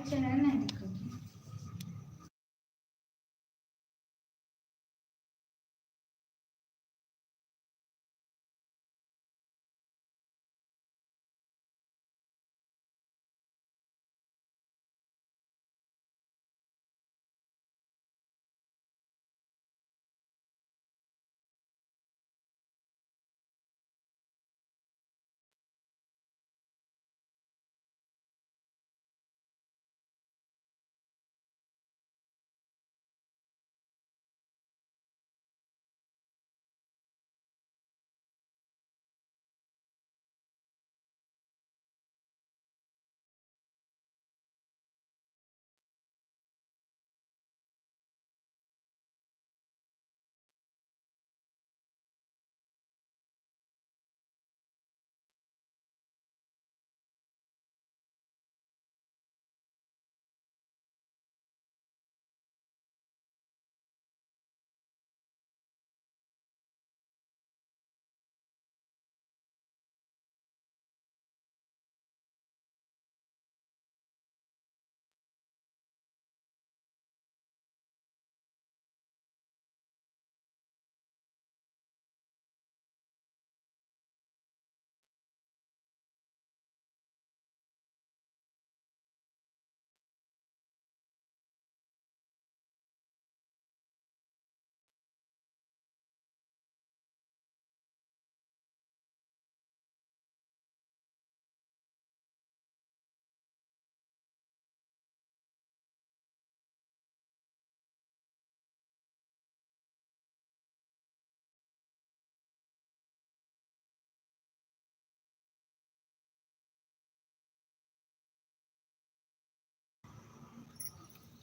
अच्छा है ना, दिक्कत है।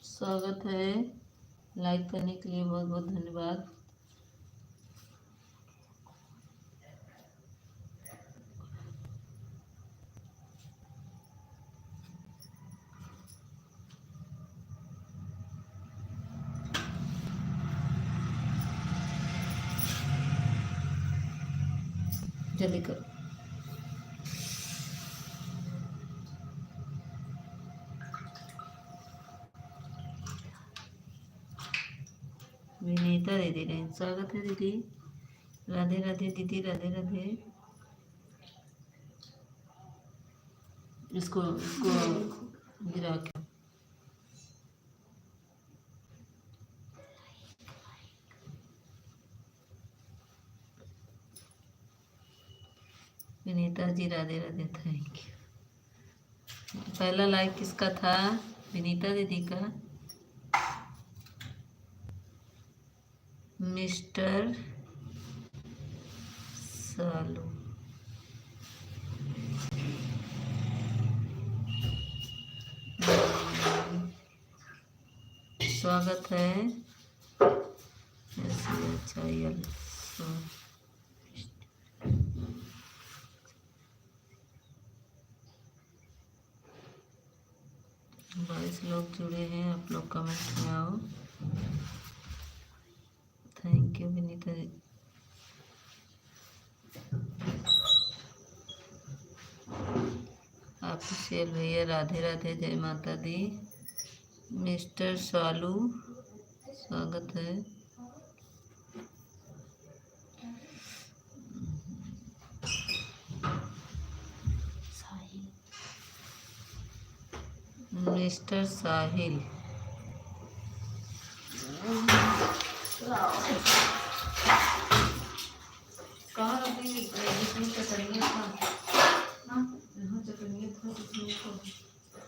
स्वागत है। लाइक करने के लिए बहुत बहुत धन्यवाद। जल्दी करो। विनीता दीदी ने स्वागत है दीदी। राधे राधे दीदी, राधे राधे। इसको गिरा के विनीता जी राधे राधे, थैंक यू। पहला लाइक किसका था? विनीता दीदी का। मिस्टर सालू, स्वागत है। SHIL 22 लोग जुड़े हैं। आप लोग कमेंट में आओ। Thank you Vinita ji. Official भैया राधे राधे, जय माता दी। मिस्टर सालू स्वागत है। मिस्टर साहिल, कहाँ रखी जिसमें चटनिया था? हाँ यहाँ चटनिया था जिसमें को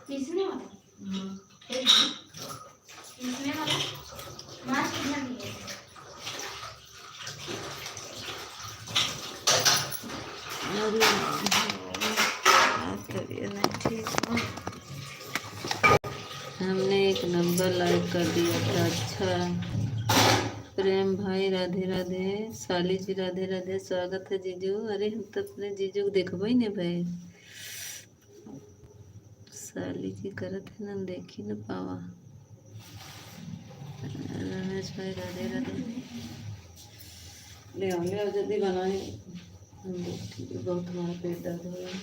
पीसने वाला, पीसने वाला मांस कितना दिए? तबीयत नहीं ठीक है। हमने एक नंबर लाइक कर दिया था। अच्छा प्रेम भाई राधे राधे। साली जी राधे राधे, स्वागत है जीजू। अरे हम तो अपने जीजू को देखबो ही नहीं भाई। साली जी करत है ना, देखी न पावा। रमेश भाई राधे राधे। ले आओ जल्दी बनाए। ठीक है, बहुत हमारा पेट दर्द हो रहा है।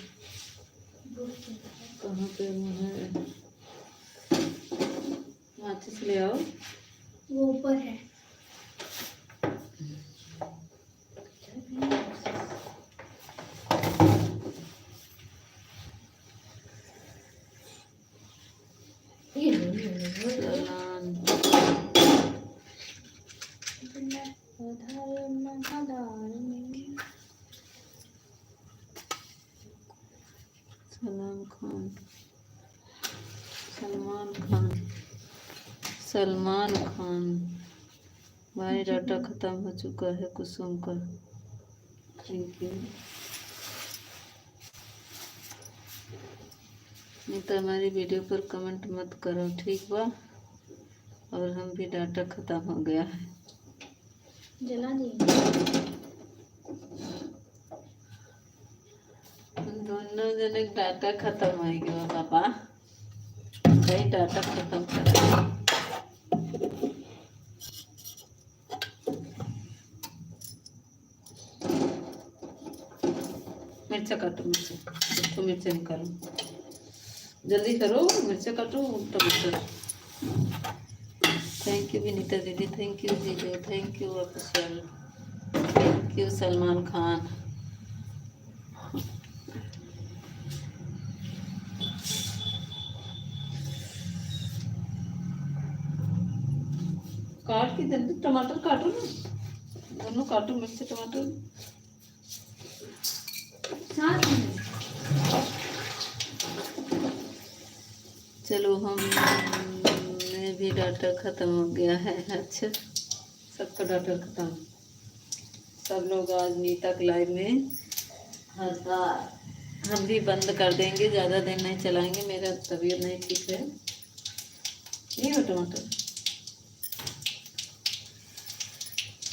कहाँ पे मुँह है? सलान सलाम खान, सलमान खान, सलमान खान। भाई डाटा खत्म हो चुका है कुसुम का। Thank you. नहीं तो हमारी वीडियो पर कमेंट मत करो, ठीक बा। और हम भी डाटा खत्म हो गया है। जला दी दोनों जने डाटा खत्म हो गया पापा। कहीं डाटा खत्म करा। मिर्चा काटो, मिर्चा तो मिर्चा निकालो, जल्दी करो, मिर्चा काटो टमाटर। थैंक यू विनीता दीदी, थैंक यू जीजू, thank you official, thank you Salman Khan. काट के जल्दी टमाटर काटो ना, दोनों काटो, मिर्च टमाटर साथ में। चलो हम में भी डाटा ख़त्म हो गया है। अच्छा, सबका डाटा ख़त्म। सब लोग आज नीता के लाइव में हंसा। हम भी बंद कर देंगे, ज़्यादा देर नहीं चलाएंगे, मेरा तबीयत नहीं ठीक है। नहीं हो टमाटर।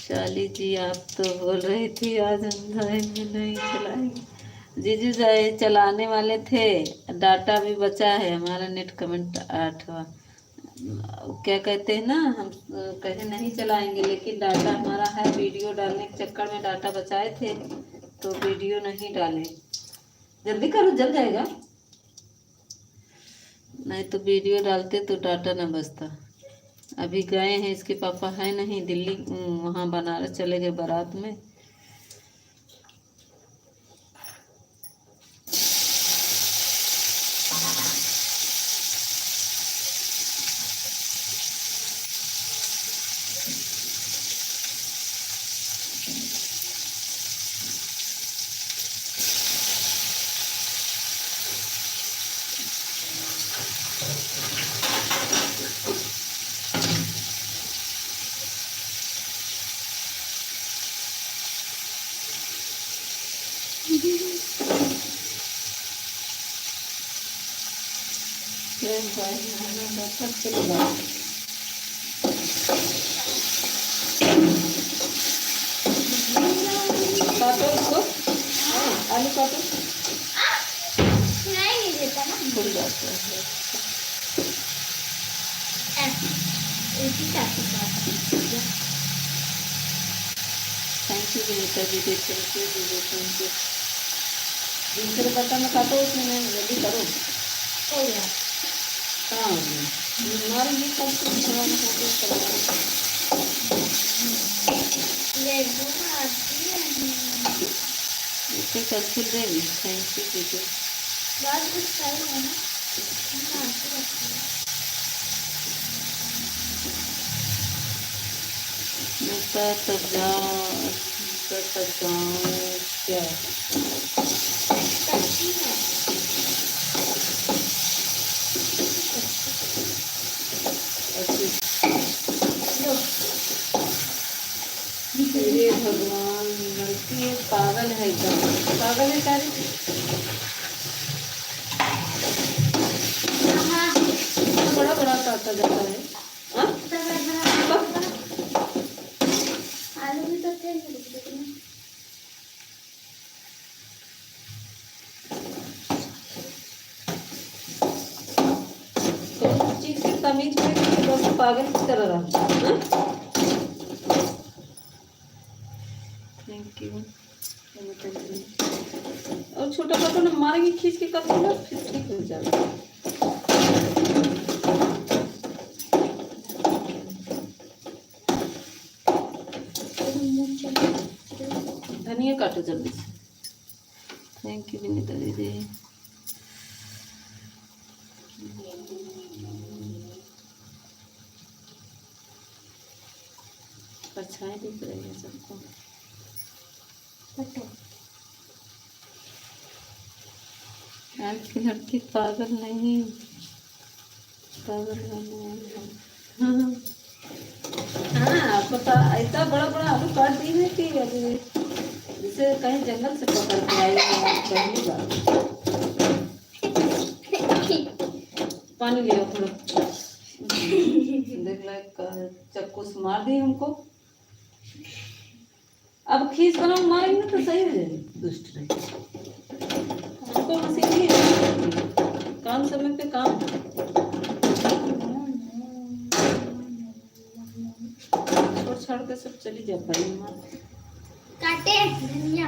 शाली जी आप तो बोल रही थी आज हम लाइव में नहीं चलाएंगे। जीजू जाए चलाने वाले थे, डाटा भी बचा है हमारा। नेट कमेंट 8वां क्या कहते हैं ना, हम कहे नहीं चलाएंगे, लेकिन डाटा हमारा है। वीडियो डालने के चक्कर में डाटा बचाए थे तो वीडियो नहीं डाले। जल्दी करो, जल जाएगा। नहीं तो वीडियो डालते तो डाटा न बचता। अभी गए हैं, इसके पापा है नहीं दिल्ली, वहाँ बनारस चले गए बारात में। काटो इसको, आलू काटो, नहीं देता ना, भूल जाता है। इसी चाकू का। थैंक यू विनीता दीदी, थैंक यू दीदी, थैंक यू। दूसरे बर्तन में काटो, उसमें नहीं, जल्दी करो। हो गया। हाँ मारेंगे कब तक खराब हो गया। ले दूँगा आती है। इसे कल देंगे। थैंक यू दीदी। बाद कुछ टाइम है ना, मैं आती रहती हूँ। मैं तब जाऊँ क्या कच्ची है। लो, अरे भगवान, लड़की ये पागल है एकदम, पागल है सारी। बड़ा बड़ा काटा जाता है। हाँ? आलू भी तो तेल में लिख देते हैं। तो चीज की तमीज में बस पागल की तरह रहा। Thank you. और छोटा काटो ना, मारेंगे खींच के काटो ना, फिर ठीक हो जाएगा। धनिया काटो जल्दी से। थैंक यू विनीता दीदी। परछाई दिख रही है सबको। पटो आज की लड़की पागल नहीं, पागल नहीं है। हाँ हाँ, पता ऐसा बड़ा बड़ा आलू काट दी है कि अभी जैसे कहीं जंगल से पकड़ के आई है आज पहली बार। पानी लियो थोड़ा। देख लाइक चाकू से मार दी हमको। अब खींच कर हम मारेंगे तो सही हो जाएगी। दुष्ट रही हमको मशीन नहीं है, काम समय पे काम। छोड़ छाड़ के सब चली जा भाई मार। काटे धनिया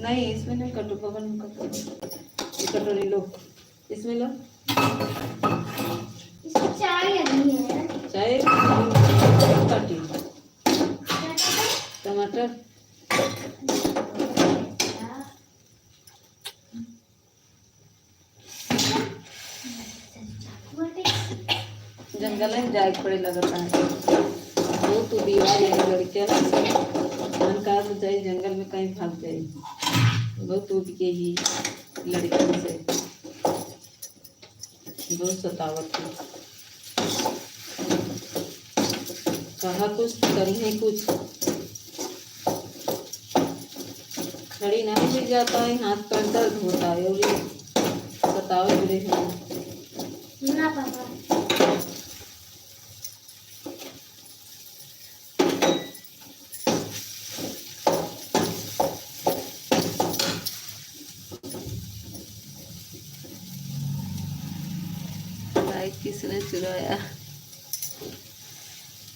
नहीं इसमें नहीं कटो, बगल में कटो। ये कटोरी लो, इसमें लो। इसमें चाय नहीं है। चाय काटी टमाटर। जंगल में जाए पड़े लगता है बहुत तो दीवार है लड़कियां मन का तो जाए जंगल में कहीं भाग जाए बहुत टूट के ही लड़कियों से बहुत सतावत है। कहा कुछ करी कुछ खड़ी नहीं मिल जाता है, हाथ पैर दर्द होता है और ये सतावत जुड़े हैं ना पापा लाइक किसने चुराया?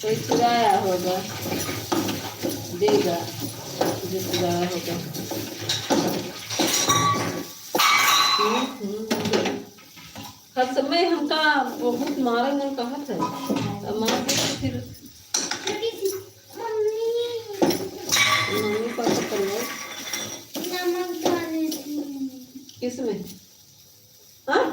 कोई चुराया होगा, देगा जो चुराया होगा। हर समय हमका बहुत मारेंगे कहा था, अब मार के फिर मम्मी पापा करो नमक डाल देती किसमें। हाँ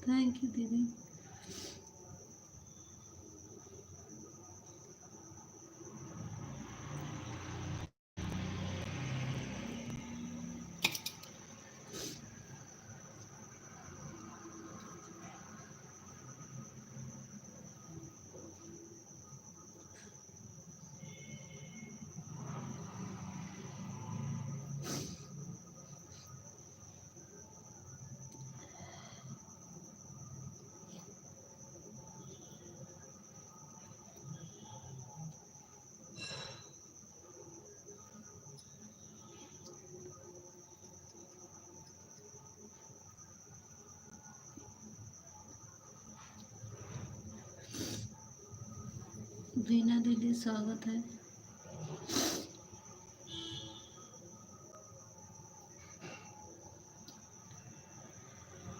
थैंक यू दीदी। वीना दीदी स्वागत है।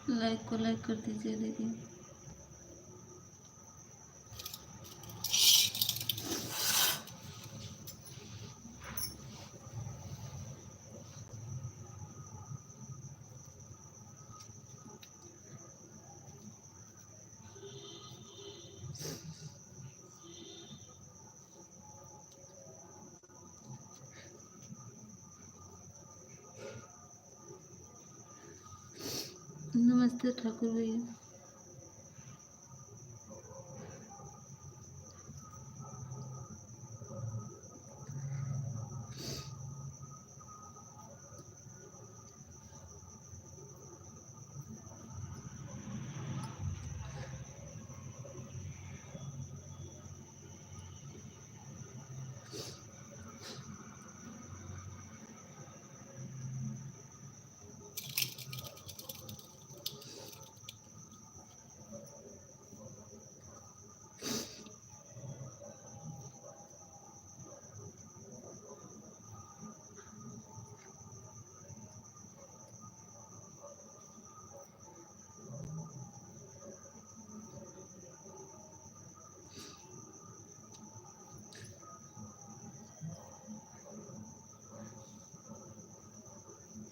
लाइक को लाइक कर दीजिए दीदी। नमस्ते ठाकुर भैया।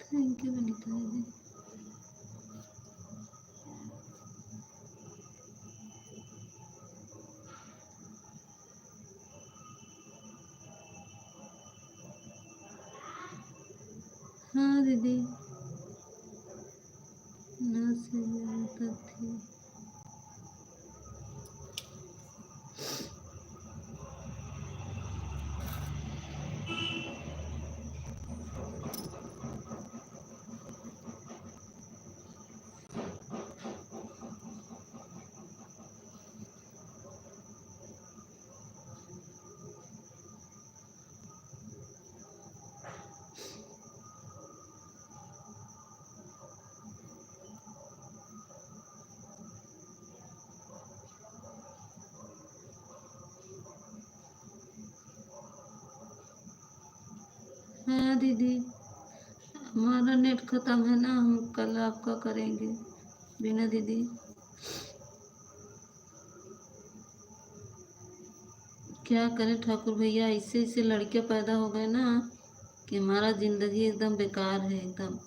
थैंक यू वनीता दीदी। हाँ दीदी, ना से ज़्यादा थी। हाँ दीदी, हमारा नेट खत्म है ना, हम कल आपका करेंगे बीना दीदी। क्या करें ठाकुर भैया, ऐसे ऐसे लड़के पैदा हो गए ना कि हमारा जिंदगी एकदम बेकार है एकदम।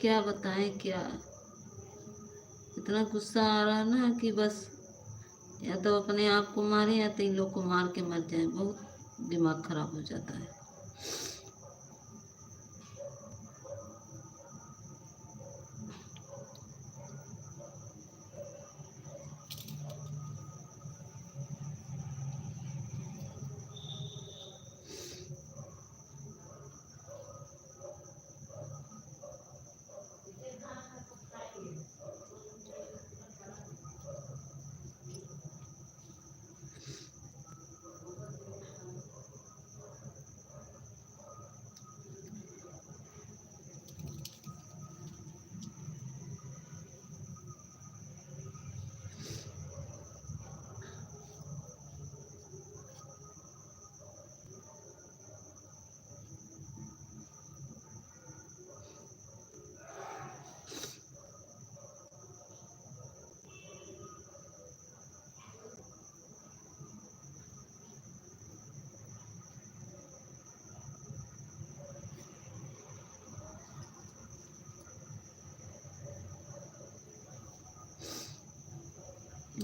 क्या बताएं क्या, इतना गुस्सा आ रहा है ना कि बस या तो अपने आप को मारे या तो इन लोग को मार के मर जाए। बहुत दिमाग खराब हो जाता है।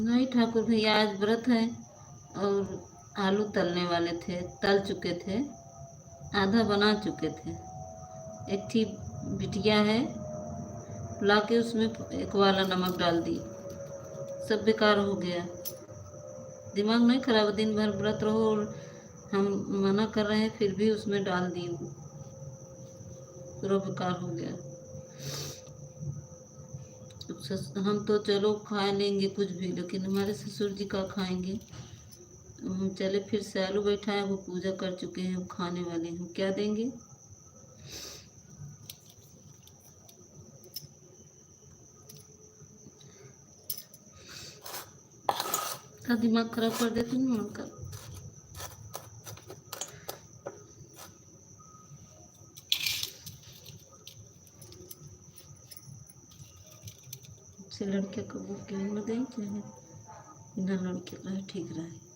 नहीं ठाकुर भैया, आज व्रत है और आलू तलने वाले थे, तल चुके थे, आधा बना चुके थे। एक थी बिटिया है, ला के उसमें एक वाला नमक डाल दी, सब बेकार हो गया। दिमाग नहीं खराब, दिन भर व्रत रहो और हम मना कर रहे हैं फिर भी उसमें डाल दी, पूरा बेकार हो गया। हम तो चलो खा लेंगे कुछ भी, लेकिन हमारे ससुर जी का खाएंगे। हम चले फिर से आलू बैठा है, वो पूजा कर चुके हैं, वो खाने वाले हैं, हम क्या देंगे। का दिमाग खराब कर देते हैं उनका। से लड़के को वो क्यों न दें, चाहे बिना लड़के रहे ठीक रहे।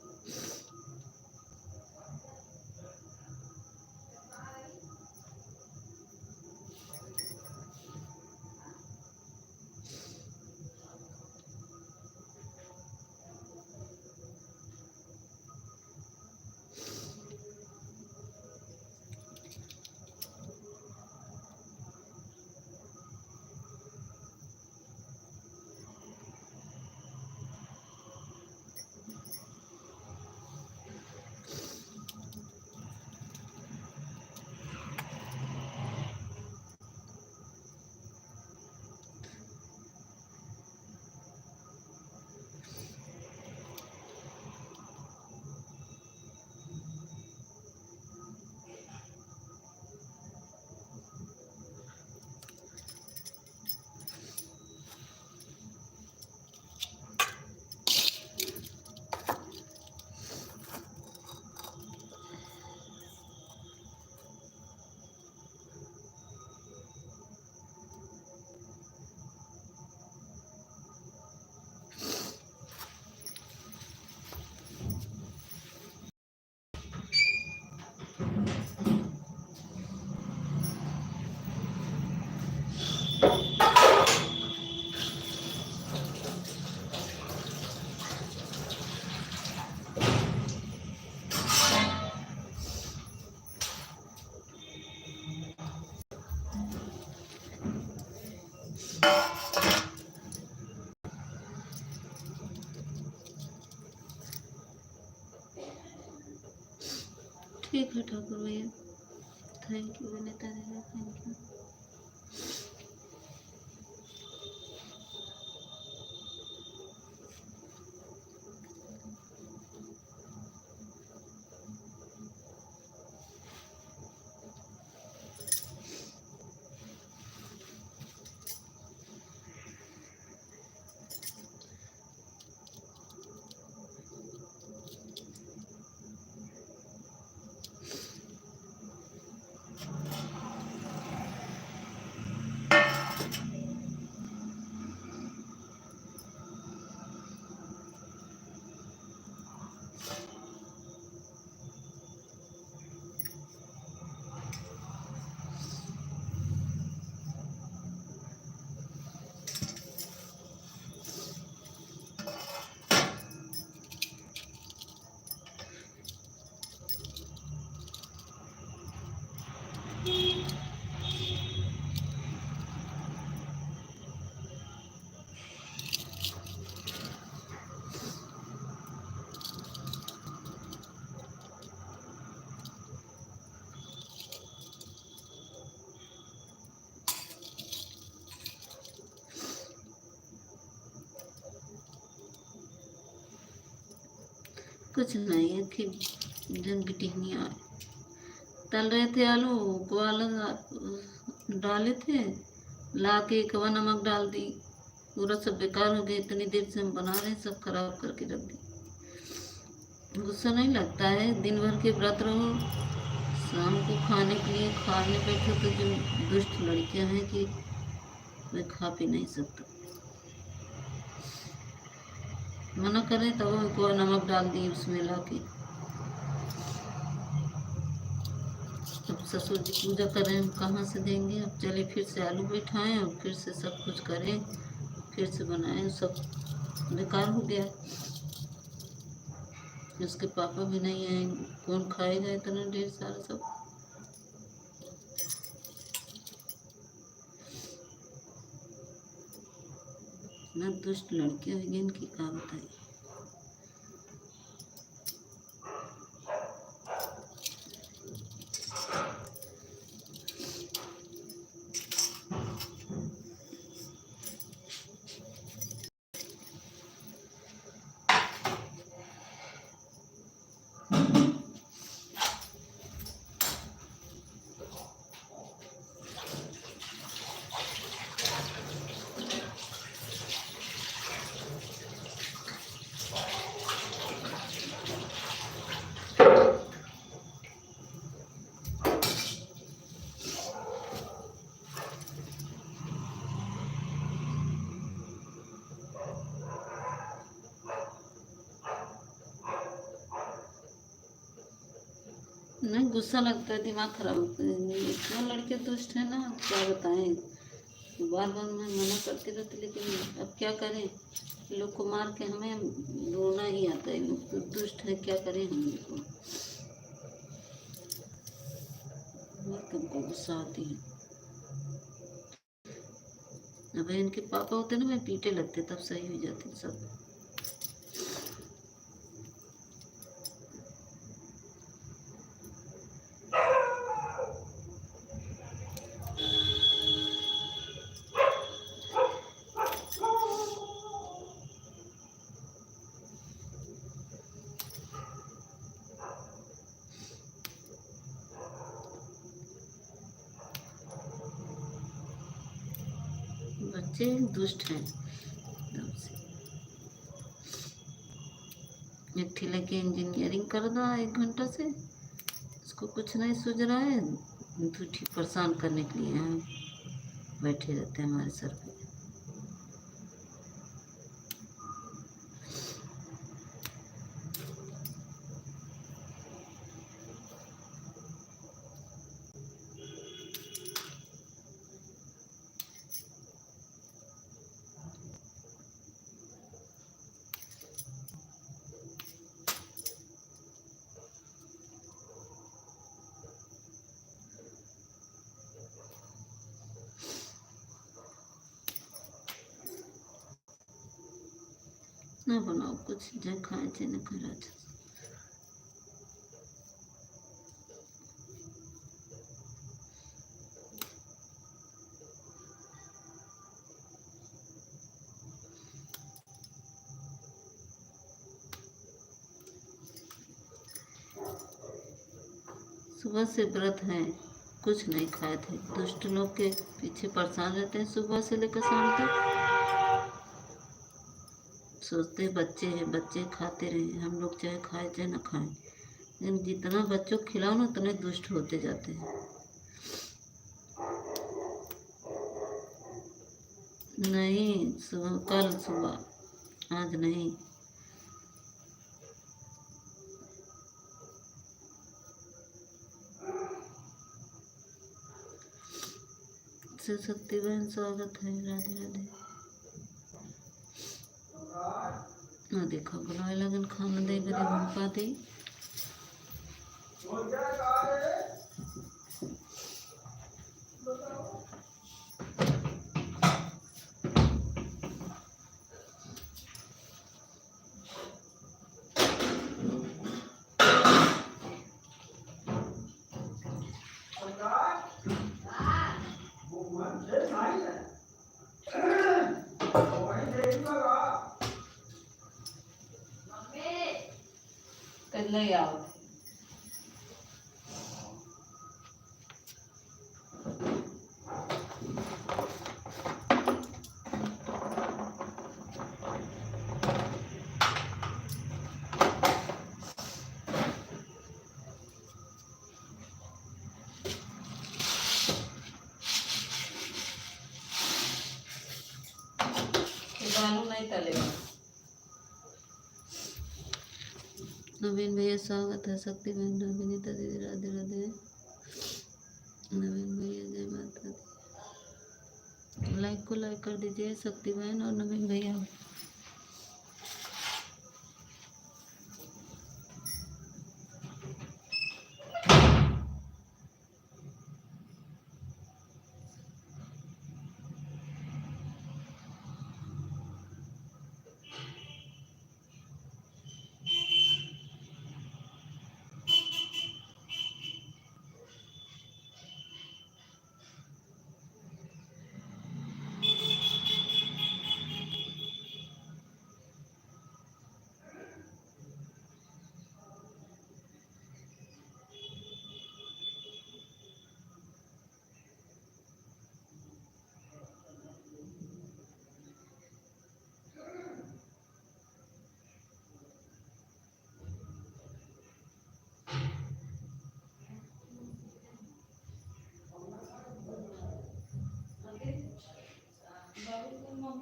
ठीक है ठाकुर भैया, थैंक यू विनीता दीदी, थैंक यू। कुछ नहीं है कि जन की टिहनिया तल रहे थे, आलू को अलग डाले थे, ला के कवा नमक डाल दी, पूरा सब बेकार हो गया। इतनी देर से हम बना रहे हैं, सब खराब करके रख दी। गुस्सा नहीं लगता है, दिन भर के व्रत रहो, शाम को खाने के लिए खाने बैठो तो जो दुष्ट लड़कियां हैं कि मैं खा पी नहीं सकता, मना करें तब उनको नमक डाल दी उसमें ला के। अब ससुर जी पूजा करें, हम कहाँ से देंगे। अब चले फिर से आलू बैठाएं और फिर से सब कुछ करें, फिर से बनाएं, सब बेकार हो गया। उसके पापा भी नहीं है, कौन खाएगा इतना ढेर सारा सब। इतना दुष्ट लड़की होगी इनकी, क्या बताइए। नहीं, गुस्सा लगता है, दिमाग खराब होता है। इतना लड़के दुष्ट है ना, क्या बताएं। बार बार मैं मना करती रहती, लेकिन अब क्या करें। इन लोग को मार के हमें रोना ही आता है। लोग तो दुष्ट है, क्या करें हम लोग को। बहुत हमको गुस्सा आती है। अब इनके पापा होते ना, मैं पीटे लगते, तब सही हो जाते सब। बच्चे दुष्ट हैं एकदम से। एक ठे लड़के इंजीनियरिंग कर रहा है 1 घंटा से, उसको कुछ नहीं सूझ रहा है। दूठी परेशान करने के लिए हैं, बैठे रहते हैं हमारे सर पे। ना बनाओ कुछ, चाहे खाए चाहे न खाए। अच्छा, सुबह से व्रत है, कुछ नहीं खाए थे। दुष्ट लोग के पीछे परेशान रहते हैं सुबह से लेकर शाम तक। सोचते बच्चे हैं, बच्चे खाते रहे, हम लोग चाहे खाए चाहे न खाएं। लेकिन जितना बच्चों को खिलाओ ना, उतने दुष्ट होते जाते हैं। नहीं, सुबह, कल सुबह, आज नहीं। सरस्वती बहन स्वागत है, राधे राधे। ना देखो बुलाए लगन खाना दे बड़े भूपा दे। नहीं आओ। आलू नहीं तलेगा। नवीन भैया स्वागत है। शक्ति बहन, नवीनीता दीदी, राधे राधे। नवीन भैया जय माता दी। लाइक को लाइक कर दीजिए शक्ति बहन और नवीन भैया।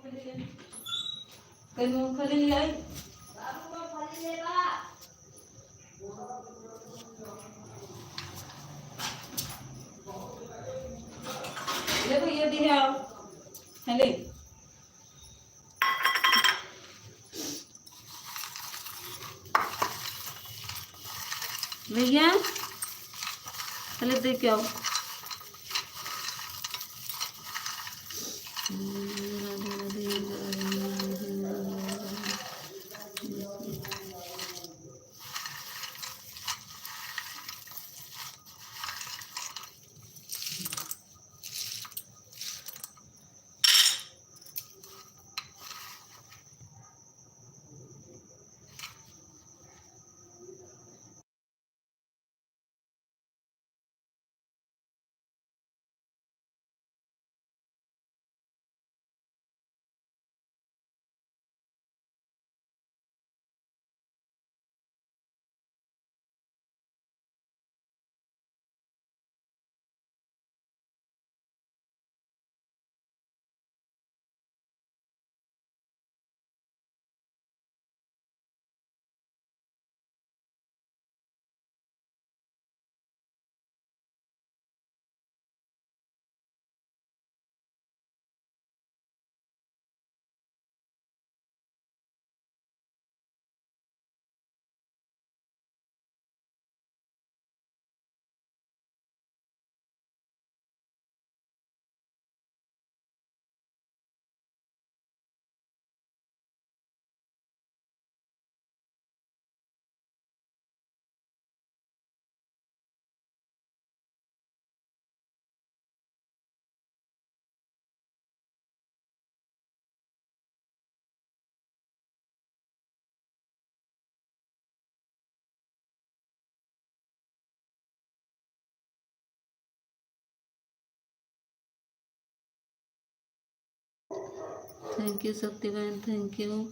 कई मूंगफली ले आई। ले भैया दिया हेले भैया चले दे के आओ। थैंक यू शक्ति बहन, थैंक यू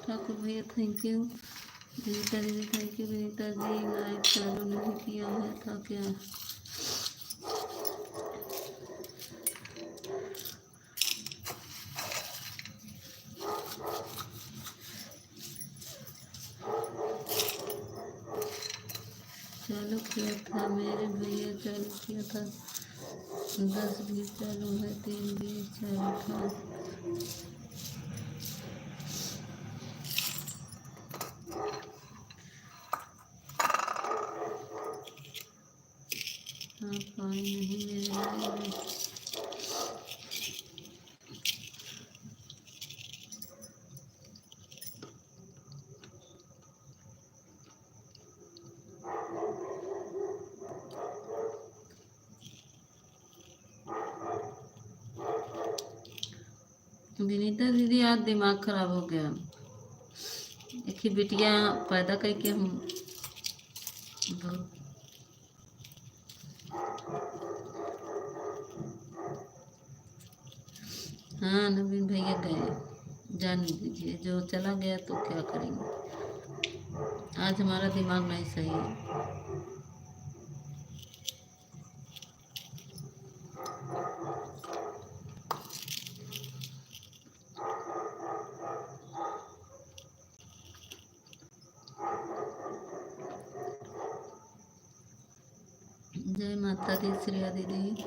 ठाकुर भैया, थैंक यू विनीता दीदी, thank you Vinita ji. Live चालू नहीं किया है था क्या? चालू किया था मेरे भैया, चालू किया था। 10 भी चालू है, 3 भी चालू था। हाँ पानी नहीं मेरे लाइव में। विनीता दीदी आज दिमाग खराब हो गया। एक ही बिटिया पैदा करके हम बहुत। हाँ नवीन भैया गए, जाने दीजिए, जो चला गया तो क्या करेंगे। आज हमारा दिमाग नहीं सही है। जय माता दी श्रेया दीदी।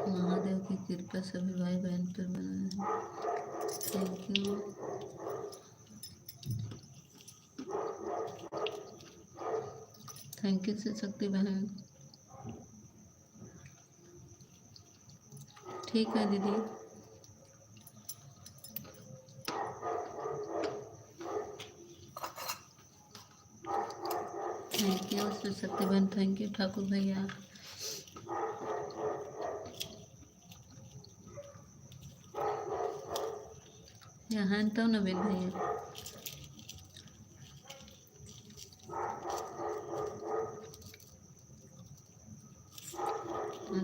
महादेव की कृपा सभी भाई बहन पर बना है। Thank you. थैंक यू से शक्ति बहन। ठीक है दीदी। थैंक यू से शक्ति बहन, थैंक यू ठाकुर भैया। यहाँ तो नवीन भैया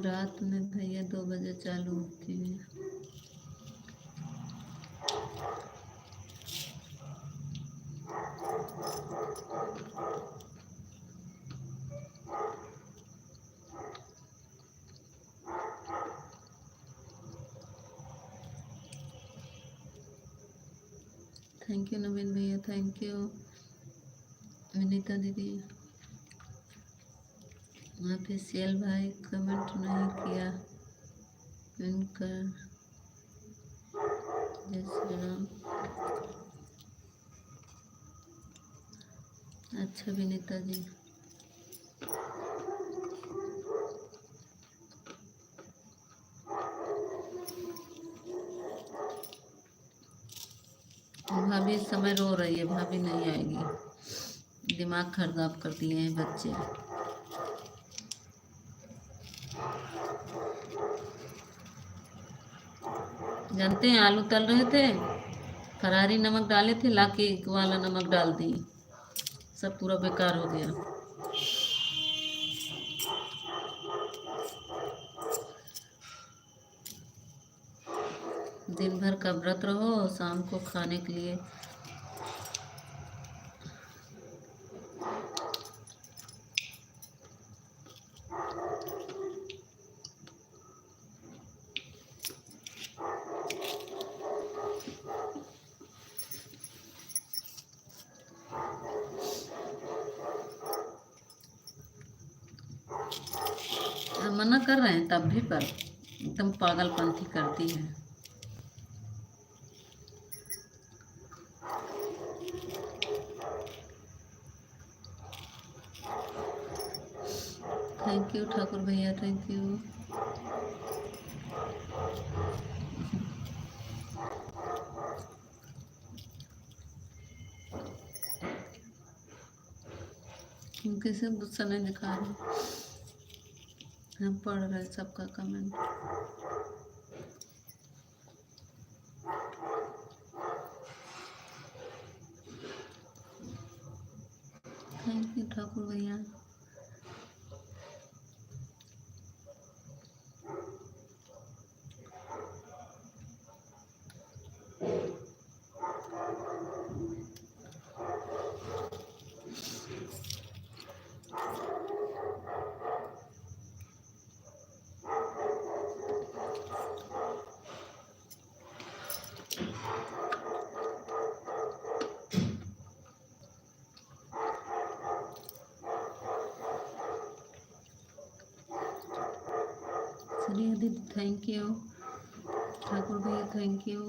रात में भैया 2 बजे चालू होती है। थैंक यू नवीन भैया, थैंक यू विनीता दीदी। ऑफिशियल भाई कमेंट नहीं किया, इनकर जय श्री राम। अच्छा विनीता जी, भाभी इस समय रो रही है, भाभी नहीं आएगी, दिमाग खराब कर दिए हैं बच्चे। जानते हैं आलू तल रहे थे, फरारी नमक डाले थे, लाके वाला नमक डाल दी, सब पूरा बेकार हो गया। दिन भर का व्रत रहो, शाम को खाने के लिए मना कर रहे हैं तब भी पर एकदम पागलपंथी करती है। थैंक यू ठाकुर भैया, थैंक यू। हम किसी को गुस्सा नहीं दिखा रहे, हम पढ़ रहे सबका कमेंट। थैंक यू ठाकुर भैया। श्रेया दीदी थैंक यू, ठाकुर भैया थैंक यू।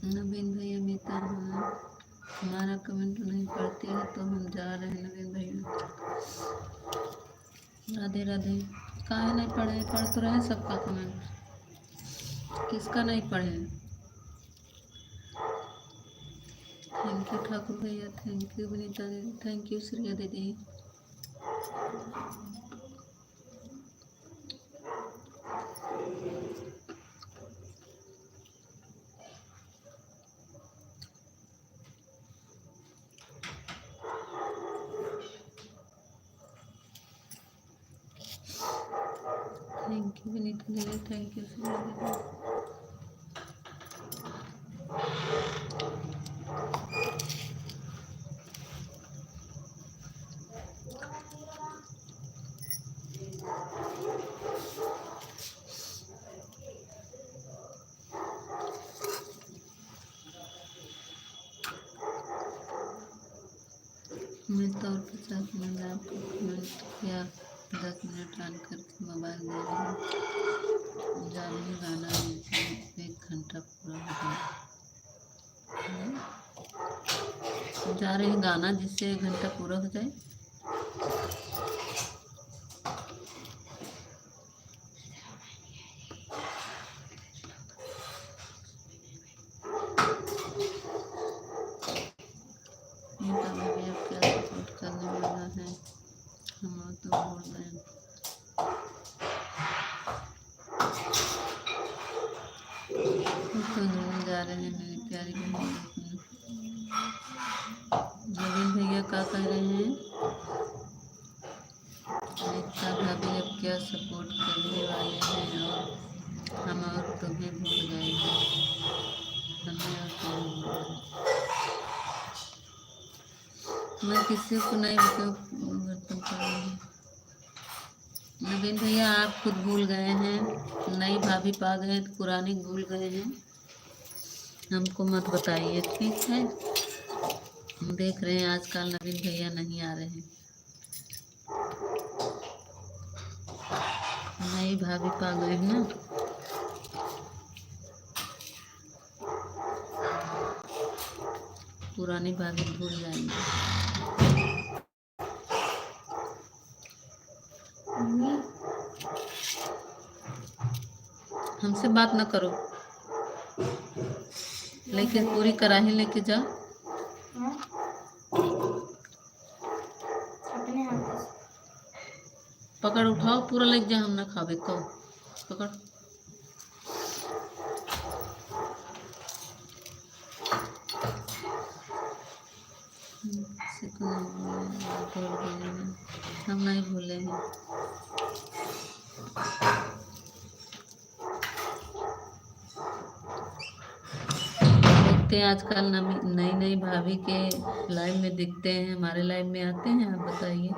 नवीन भैया मीता हाँ, हमारा कमेंट नहीं पढ़ती है तो हम जा रहे हैं नवीन भैया। राधे राधे। काहे नहीं पढ़े, पढ़ तो रहे सबका कमेंट, किसका नहीं पढ़े। थैंक यू ठाकुर भैया, थैंक यू विनीता दीदी, थैंक यू श्रेया दीदी। थैंक यू विनीता दीदी, थैंक यू श्रेया दीदी। मैं तो और 50 मिनट आपको कमेंट किया, 10 मिनट ऑन करके मोबाइल दे रही हूँ। जा रही गाना 1 घंटा पूरा हो गया। जा रही गाना जिससे 1 घंटा पूरा हो जाए। क्या सपोर्ट करने वाला है, हम तो बोल रहे हैं। तो जा रहे हैं मेरी प्यारी बहन। नवीन भैया क्या कह रहे हैं? भाभी अब क्या सपोर्ट करने वाले हैं, और हम और तुम्हें भूल गए हैं, हमें और तुम्हें भूल गए। मैं किसी को नहीं बर्तन कर रही हूँ। नवीन भैया आप खुद भूल गए हैं, नई भाभी पा गए तो पुरानी भूल गए हैं, हमको मत बताइए, ठीक है। हम देख रहे हैं आजकल नवीन भैया नहीं आ रहे हैं, नई भाभी पा गए हैं ना, पुरानी भाभी भूल जाएंगे। हमसे बात न करो, लेके पूरी कढ़ाई लेके जाओ। हाँ? अपने हाथ से पकड़ उठाओ, पूरा लेके जा, हम ना खावे कहो, पकड़। किसी को नहीं भूले, भूल गए हैं, हम नहीं भूले हैं। देखते हैं आजकल नई नई भाभी के लाइव में दिखते हैं, हमारे लाइव में आते हैं, आप बताइए।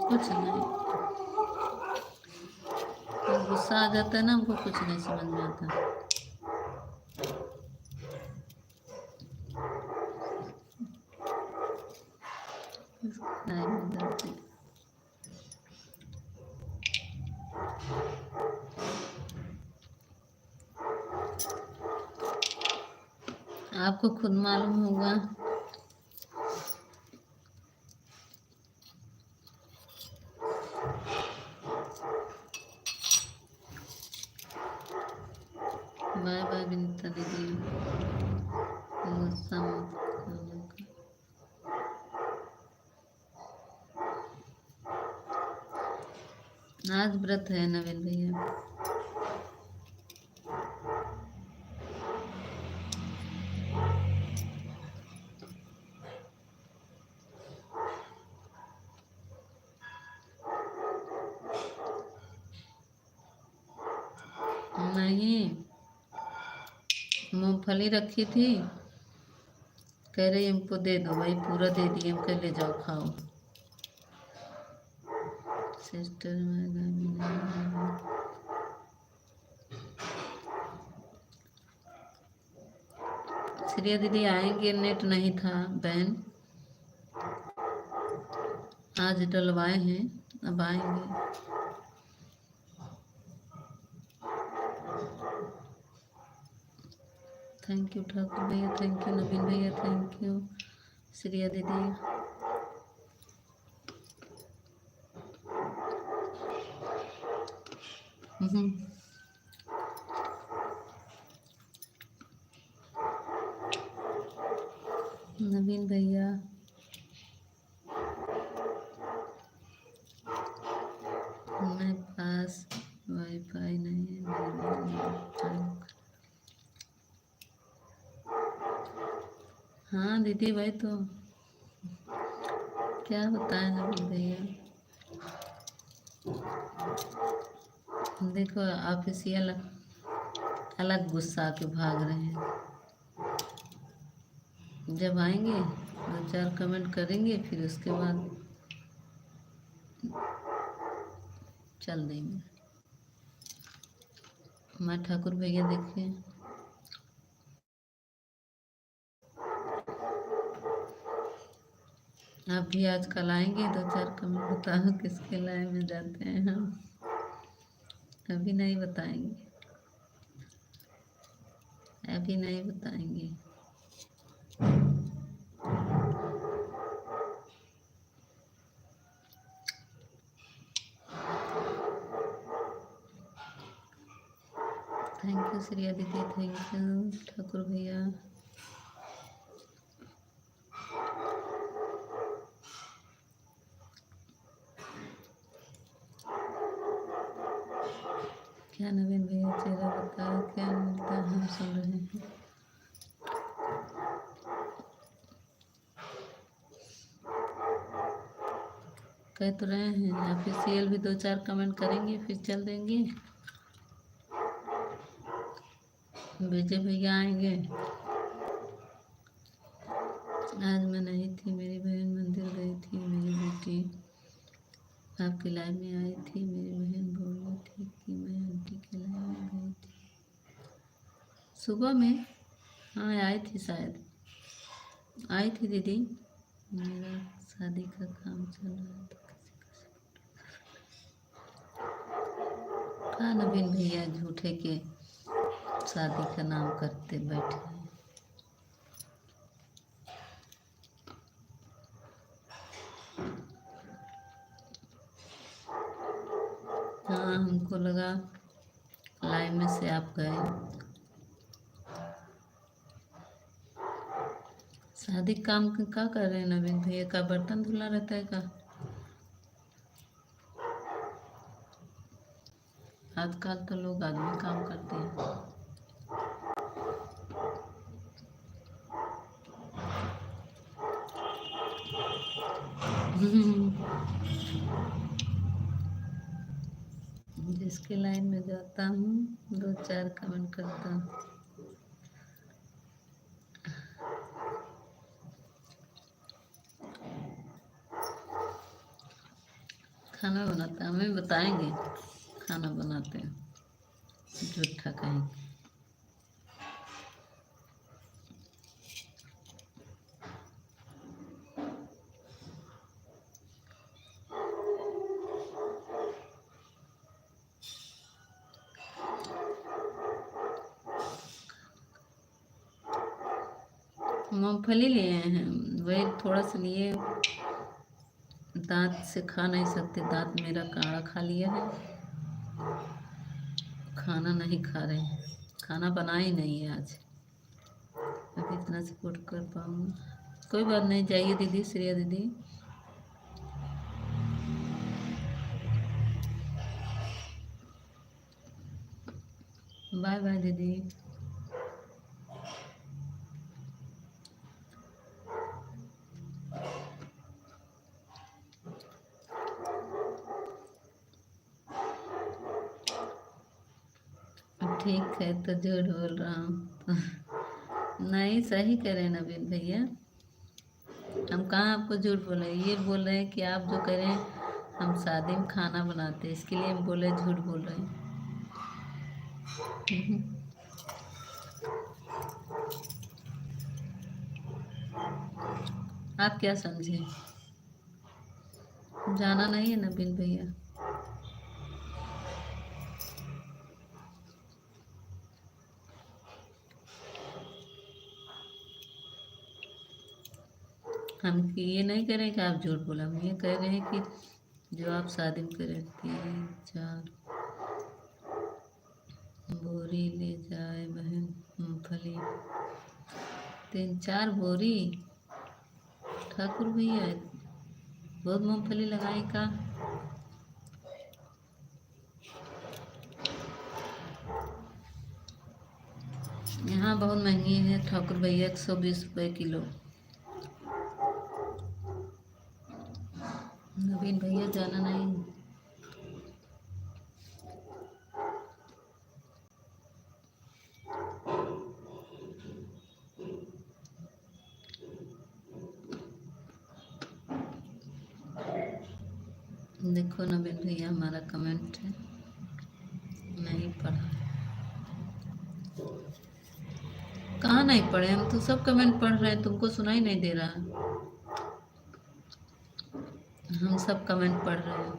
कुछ नहीं, जब गुस्सा आ जाता है ना, हमको कुछ नहीं समझ में आता। लाइव में जाते हैं। आपको खुद मालूम होगा, बाय बाय विनीता दीदी, गुस्सा मत करो। आज व्रत है नवीन भैया, नहीं मूंगफली रखी थी, कह रही हमको दे दो, भाई पूरा दे दिए, हम कह ले जाओ खाओ। सिस्टर श्रिया दीदी आएंगे, नेट नहीं था बहन, आज डलवाए हैं, अब आएंगे। थैंक यू ठाकुर भैया, थैंक यू नवीन भैया, थैंक यू श्रिया दीदी। नवीन भैया मेरे पास वाईफाई नहीं है। हाँ दीदी भाई, तो क्या बताएं नवीन भैया, देखो ऑफिशियल अलग गुस्सा के भाग रहे हैं, जब आएंगे 2-4 कमेंट करेंगे, फिर उसके बाद चल देंगे। मैं ठाकुर भैया देखिए, आप भी आजकल आएंगे, 2-4 कमेंट बताओ किसके लाइव में जाते हैं हम, अभी नहीं बताएंगे, अभी नहीं बताएंगे। थैंक यू श्रिया दीदी, थैंक यू ठाकुर भैया। क्या नवीन भैया चेहरा बताओ क्या मिलता है, हम सुन रहे हैं। कह तो रहे हैं ऑफिशियल भी 2-4 कमेंट करेंगे फिर चल देंगे। विजय भैया आएंगे। आज मैं नहीं थी, मेरी बहन मंदिर गई थी, मेरी बेटी आपकी लाइव में आई थी, मेरी बहन बोल रही थी कि मैं आंटी के लाइव में गई थी सुबह में। हाँ आई थी, शायद आई थी दीदी। मेरा शादी का काम चल रहा था। कहाँ नवीन भैया झूठे के शादी का नाम करते बैठे हैं। हाँ हमको लगा लाइव में से आप गए। शादी काम क्या कर रहे हैं नवीन भैया का, बर्तन धुला रहता है का? आजकल तो लोग आदमी काम करते हैं। जिसके लाइन में जाता हूँ 2-4 कमेंट करता हूँ। खाना बनाता है, हमें बताएंगे खाना बनाते हैं, झूठा कहीं। मूँगफली लिए हैं, वही थोड़ा सा लिए। दांत से खा नहीं सकते, दांत मेरा काढ़ा खा लिया है, खाना नहीं खा रहे हैं। खाना बना ही नहीं है आज। मैं कितना सपोर्ट कर पाऊँगा। कोई बात नहीं, जाइए दीदी, श्रेया दीदी। बाय बाय दीदी। ठीक है तो झूठ बोल रहा हूँ। नहीं सही कह रहे हैं नवीन भैया, हम कहाँ आपको झूठ बोले, ये बोल रहे हैं कि आप जो कह रहे हैं हम शादी में खाना बनाते हैं, इसके लिए हम बोले झूठ बोल रहे हैं। आप क्या समझे, जाना नहीं है नवीन भैया। हम ये नहीं कह रहे कि आप झूठ बोला, हम ये कह रहे हैं कि जो आप शादी में करें 3-4 बोरी ले जाए बहन मूँगफली। 3-4 बोरी ठाकुर भैया, बहुत मूँगफली लगाई का। यहाँ बहुत महंगी है ठाकुर भैया, 120 रुपये किलो। नवीन भैया जाना नहीं। देखो नवीन भैया हमारा कमेंट है, नहीं पढ़ा। कहाँ नहीं पढ़े, हम तो सब कमेंट पढ़ रहे हैं, तुमको सुनाई नहीं दे रहा। हम सब कमेंट पढ़ रहे हैं,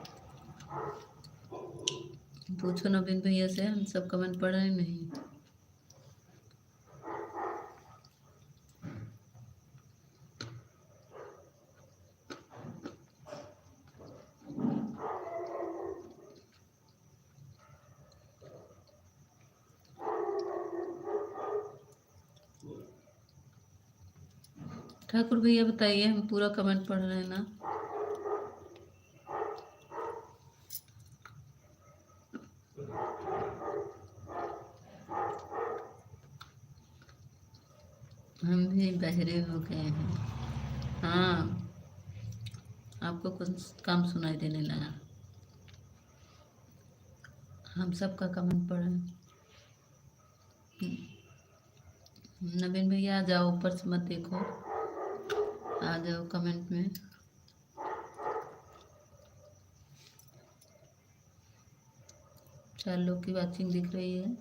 पूछो नवीन भैया से, हम सब कमेंट पढ़ रहे नहीं। ठाकुर भैया बताइए, हम पूरा कमेंट पढ़ रहे हैं ना। हम भी बहरे हो गए हैं। हाँ, आपको कुछ कम सुनाई देने लगा। हम सबका कमेंट पढ़े। नवीन भैया आ जाओ, ऊपर से मत देखो, आ जाओ कमेंट में। 4 लोग की वाचिंग दिख रही है।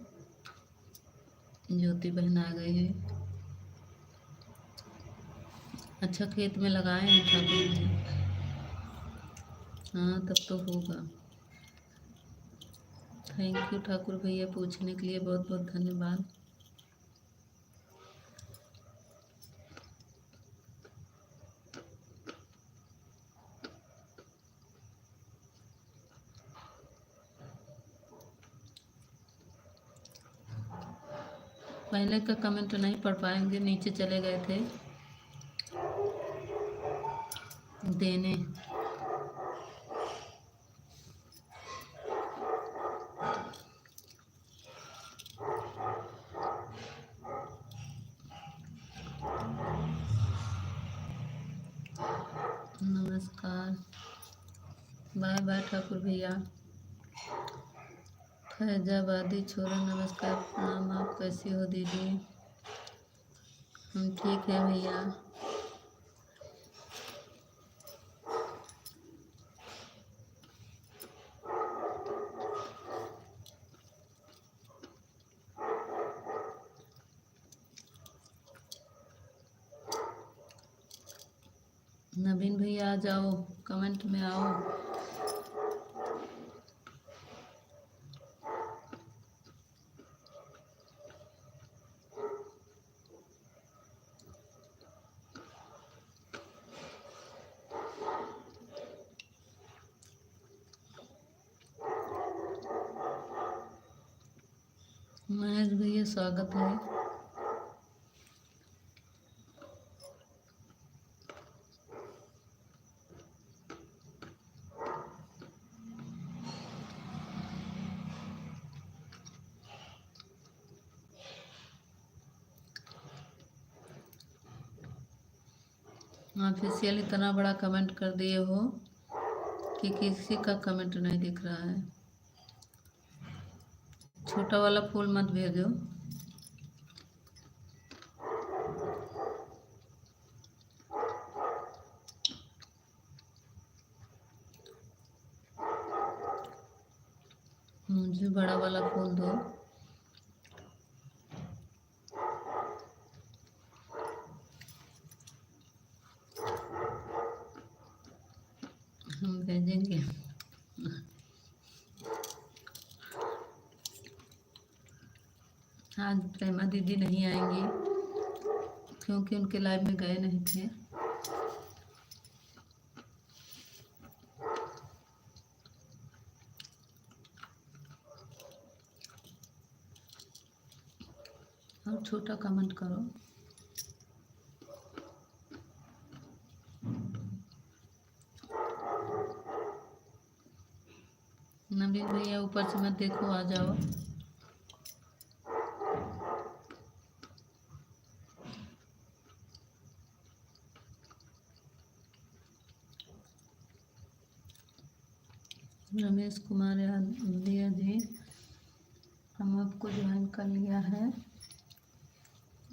ज्योति बहन आ गई है। अच्छा खेत में लगाए हैं ठाकुर भैया। हाँ तब तो होगा। थैंक यू ठाकुर भैया, पूछने के लिए बहुत बहुत धन्यवाद। पहले का कमेंट नहीं पढ़ पाएंगे, नीचे चले गए थे देने। नमस्कार, बाय बाय ठाकुर भैया। फैजाबादी छोरा नमस्कार प्रणाम, आप कैसी हो दीदी? हम ठीक है भैया। नवीन भैया आ जाओ, कमेंट में आओ। महेश भैया स्वागत है। ऑफिशियल इतना बड़ा कमेंट कर दिए हो कि किसी का कमेंट नहीं दिख रहा है। छोटा वाला फूल मत भेजो। मुझे बड़ा वाला फूल दो। हम भेजेंगे। आज प्रेमा दीदी नहीं आएंगी क्योंकि उनके लाइव में गए नहीं थे। और छोटा कमेंट करो। नवीन भैया ऊपर से मत देखो, आ जाओ। रमेश कुमार भैया जी, हम आपको ज्वाइन कर लिया है,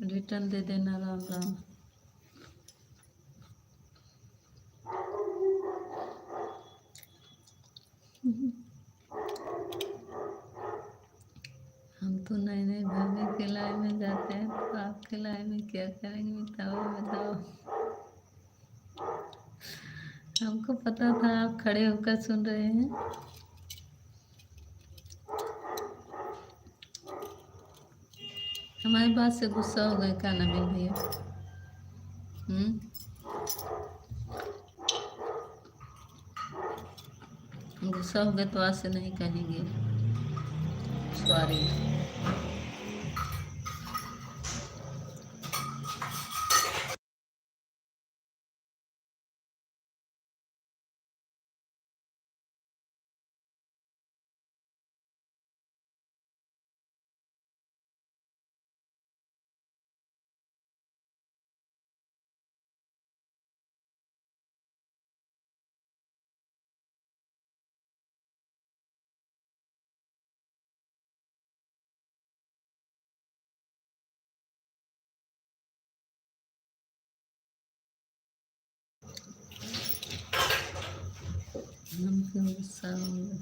रिटर्न दे देना। राम राम। हम तो नए नए भाभी के लाइव में जाते हैं, तो आपके लाइव में क्या करेंगे बताओ बताओ। हमको पता था आप खड़े होकर सुन रहे हैं। हमारी बात से गुस्सा हो गए क्या नवीन भैया? गुस्सा हो गए तो आज से नहीं कहेंगे सॉरी। हम क्यों गुस्सा होंगे?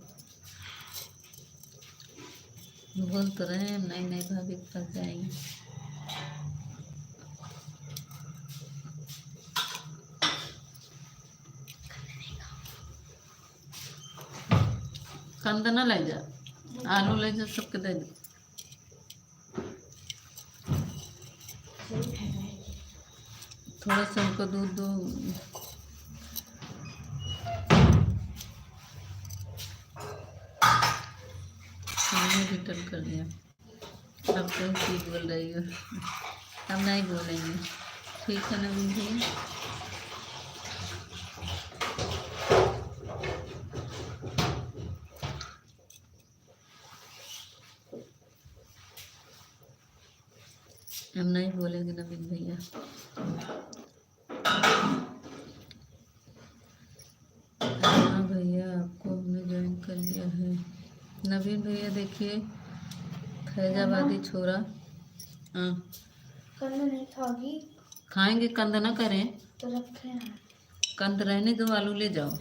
बोल तो रहे हैं नई नई भाभी के पास जाएंगे। कंद ना ले जा, आलू ले जा, सबके दे दे। थोड़ा सा हमको दूध दो। हमने रिटर्न कर दिया। अब तो ठीक बोल रही हो, अब नहीं बोलेंगे। ठीक है ना भैया? हम नहीं बोलेंगे नवीन भैया। हाँ भैया, आपको हमने ज्वाइन कर लिया है। नवीन भैया देखिए, फैजाबादी छोरा। हाँ, कंद नहीं खाओगी खाएंगे, कंद ना करें तो रखे हैं। कंद रहने दो, आलू ले जाओ।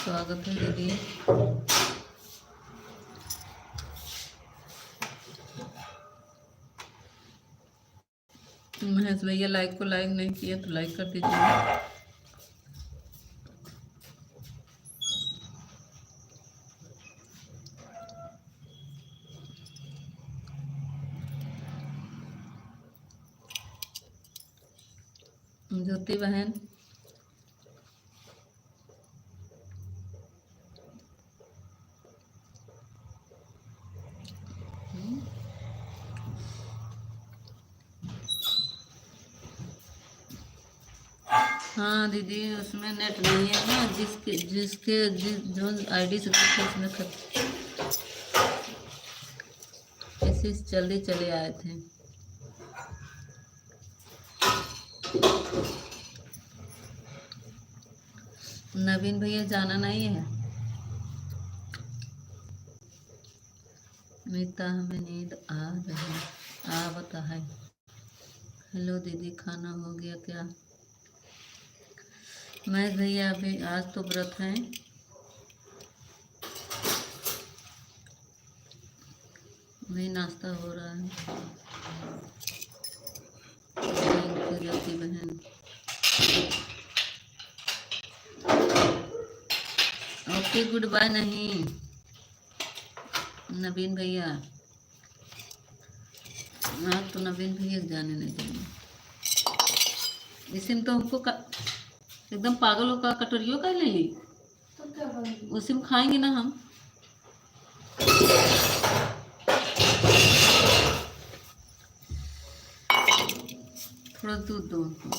स्वागत है दीदी। महेश भैया लाइक को लाइक नहीं किया तो लाइक कर दीजिए। ज्योति बहन, हाँ दीदी, उसमें नेट नहीं है ना, जो आईडी से उसमें इसी से जल्दी चले आए थे। नवीन भैया जाना नहीं है। मीता, हमें नींद आ रही आवत है। हेलो दीदी, खाना हो गया क्या? महेश भैया अभी आज तो व्रत है। नहीं, नाश्ता हो रहा है। थैंक यू ज्योति बहन। Okay, good bye. नहीं नवीन भैया, आज तो नवीन भैया जाने नहीं देंगे। इसी में तो हमको एकदम पागल होकर कटोरियों का ले ली, तो क्या करूँगी? उसी में खाएंगे ना हम। थोड़ा दूध दो उनको।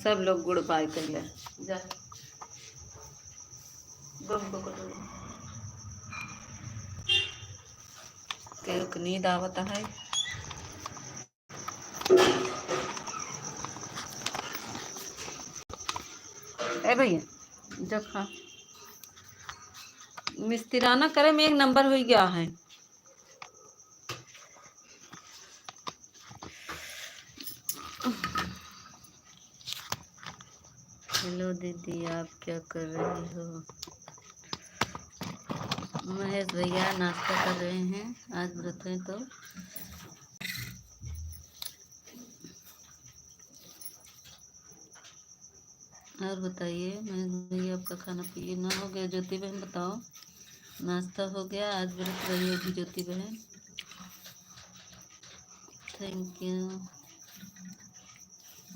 सब लोग गुड़ पाई कर ले जा। के नींद आवता है। ए भैया जब खा मिस्तिराना करे में एक नंबर हो गया है। हेलो दीदी, आप क्या कर रही हो? महेश भैया नाश्ता कर रहे हैं, आज व्रत है तो। और बताइए महेश भैया, आपका खाना पीना हो गया? ज्योति बहन बताओ, नाश्ता हो गया? आज व्रत रही होगी ज्योति बहन। Thank you.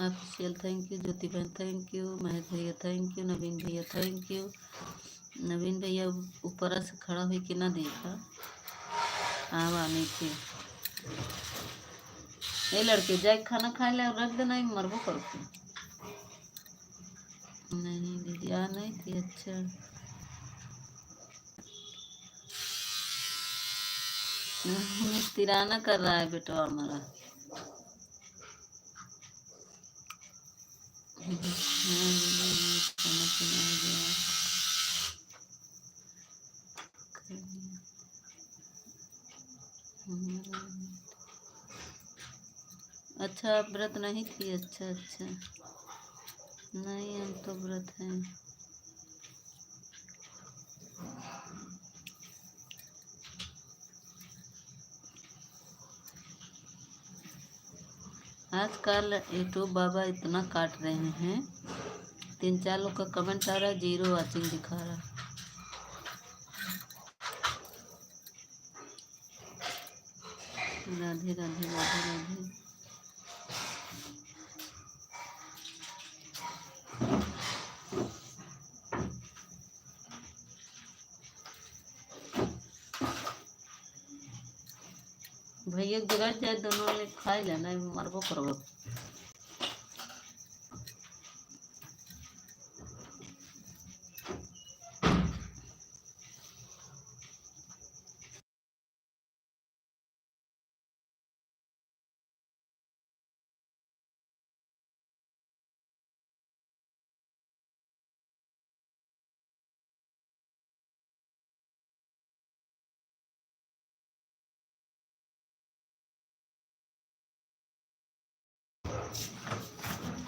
Official thank you, Jyoti बहन थैंक यू, महेश भैया थैंक यू, नवीन भैया थैंक यू। नवीन भैया ऊपर से खड़ा हुई कि ना देखा आवा नीचे। ये लड़के जाए खाना खाए ले रख देना, मरबो करके। नहीं दीदी आ नहीं थी। अच्छा तिराना कर रहा है बेटा हमारा। हाँ खाना पीना हो गया। अच्छा आप व्रत नहीं थी? अच्छा अच्छा, नहीं हम तो व्रत हैं। आजकल यूट्यूब बाबा इतना काट रहे हैं, 3-4 लोग का कमेंट आ रहा है, 0 वॉचिंग दिखा रहा है। राधे राधे राधे राधे। भैया बिगड़ जाए दोनों ने खाए लेना, मरबो करबो।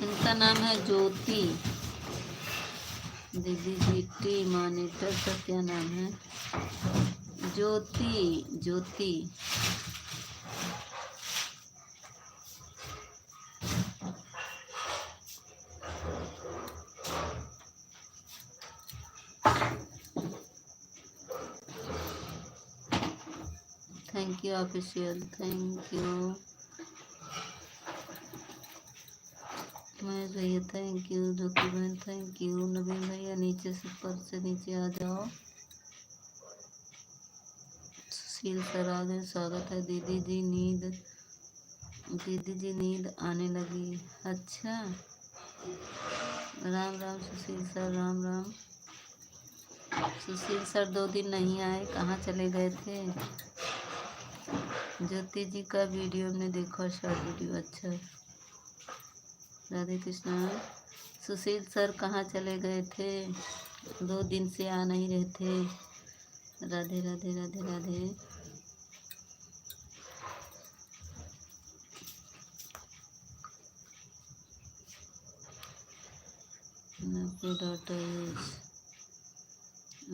इनका नाम है ज्योति। दीदी जीटी मॉनिटर का क्या नाम है? Jyoti Jyoti. Thank you official, thank you Mahesh भैया थैंक यू, ज्योति बहन थैंक यू, नवीन भैया नीचे से ऊपर से नीचे आ जाओ। सुशील सर आ गए, स्वागत है। दीदी जी नींद आने लगी। अच्छा राम राम सुशील सर, राम राम। सुशील सर 2 दिन नहीं आए, कहाँ चले गए थे? ज्योति जी का वीडियो हमने देखा, शॉर्ट वीडियो। अच्छा राधे कृष्णा। सुशील सर कहाँ चले गए थे? 2 दिन से आ नहीं रहे थे। राधे राधे राधे राधे। मैं अपने डॉटर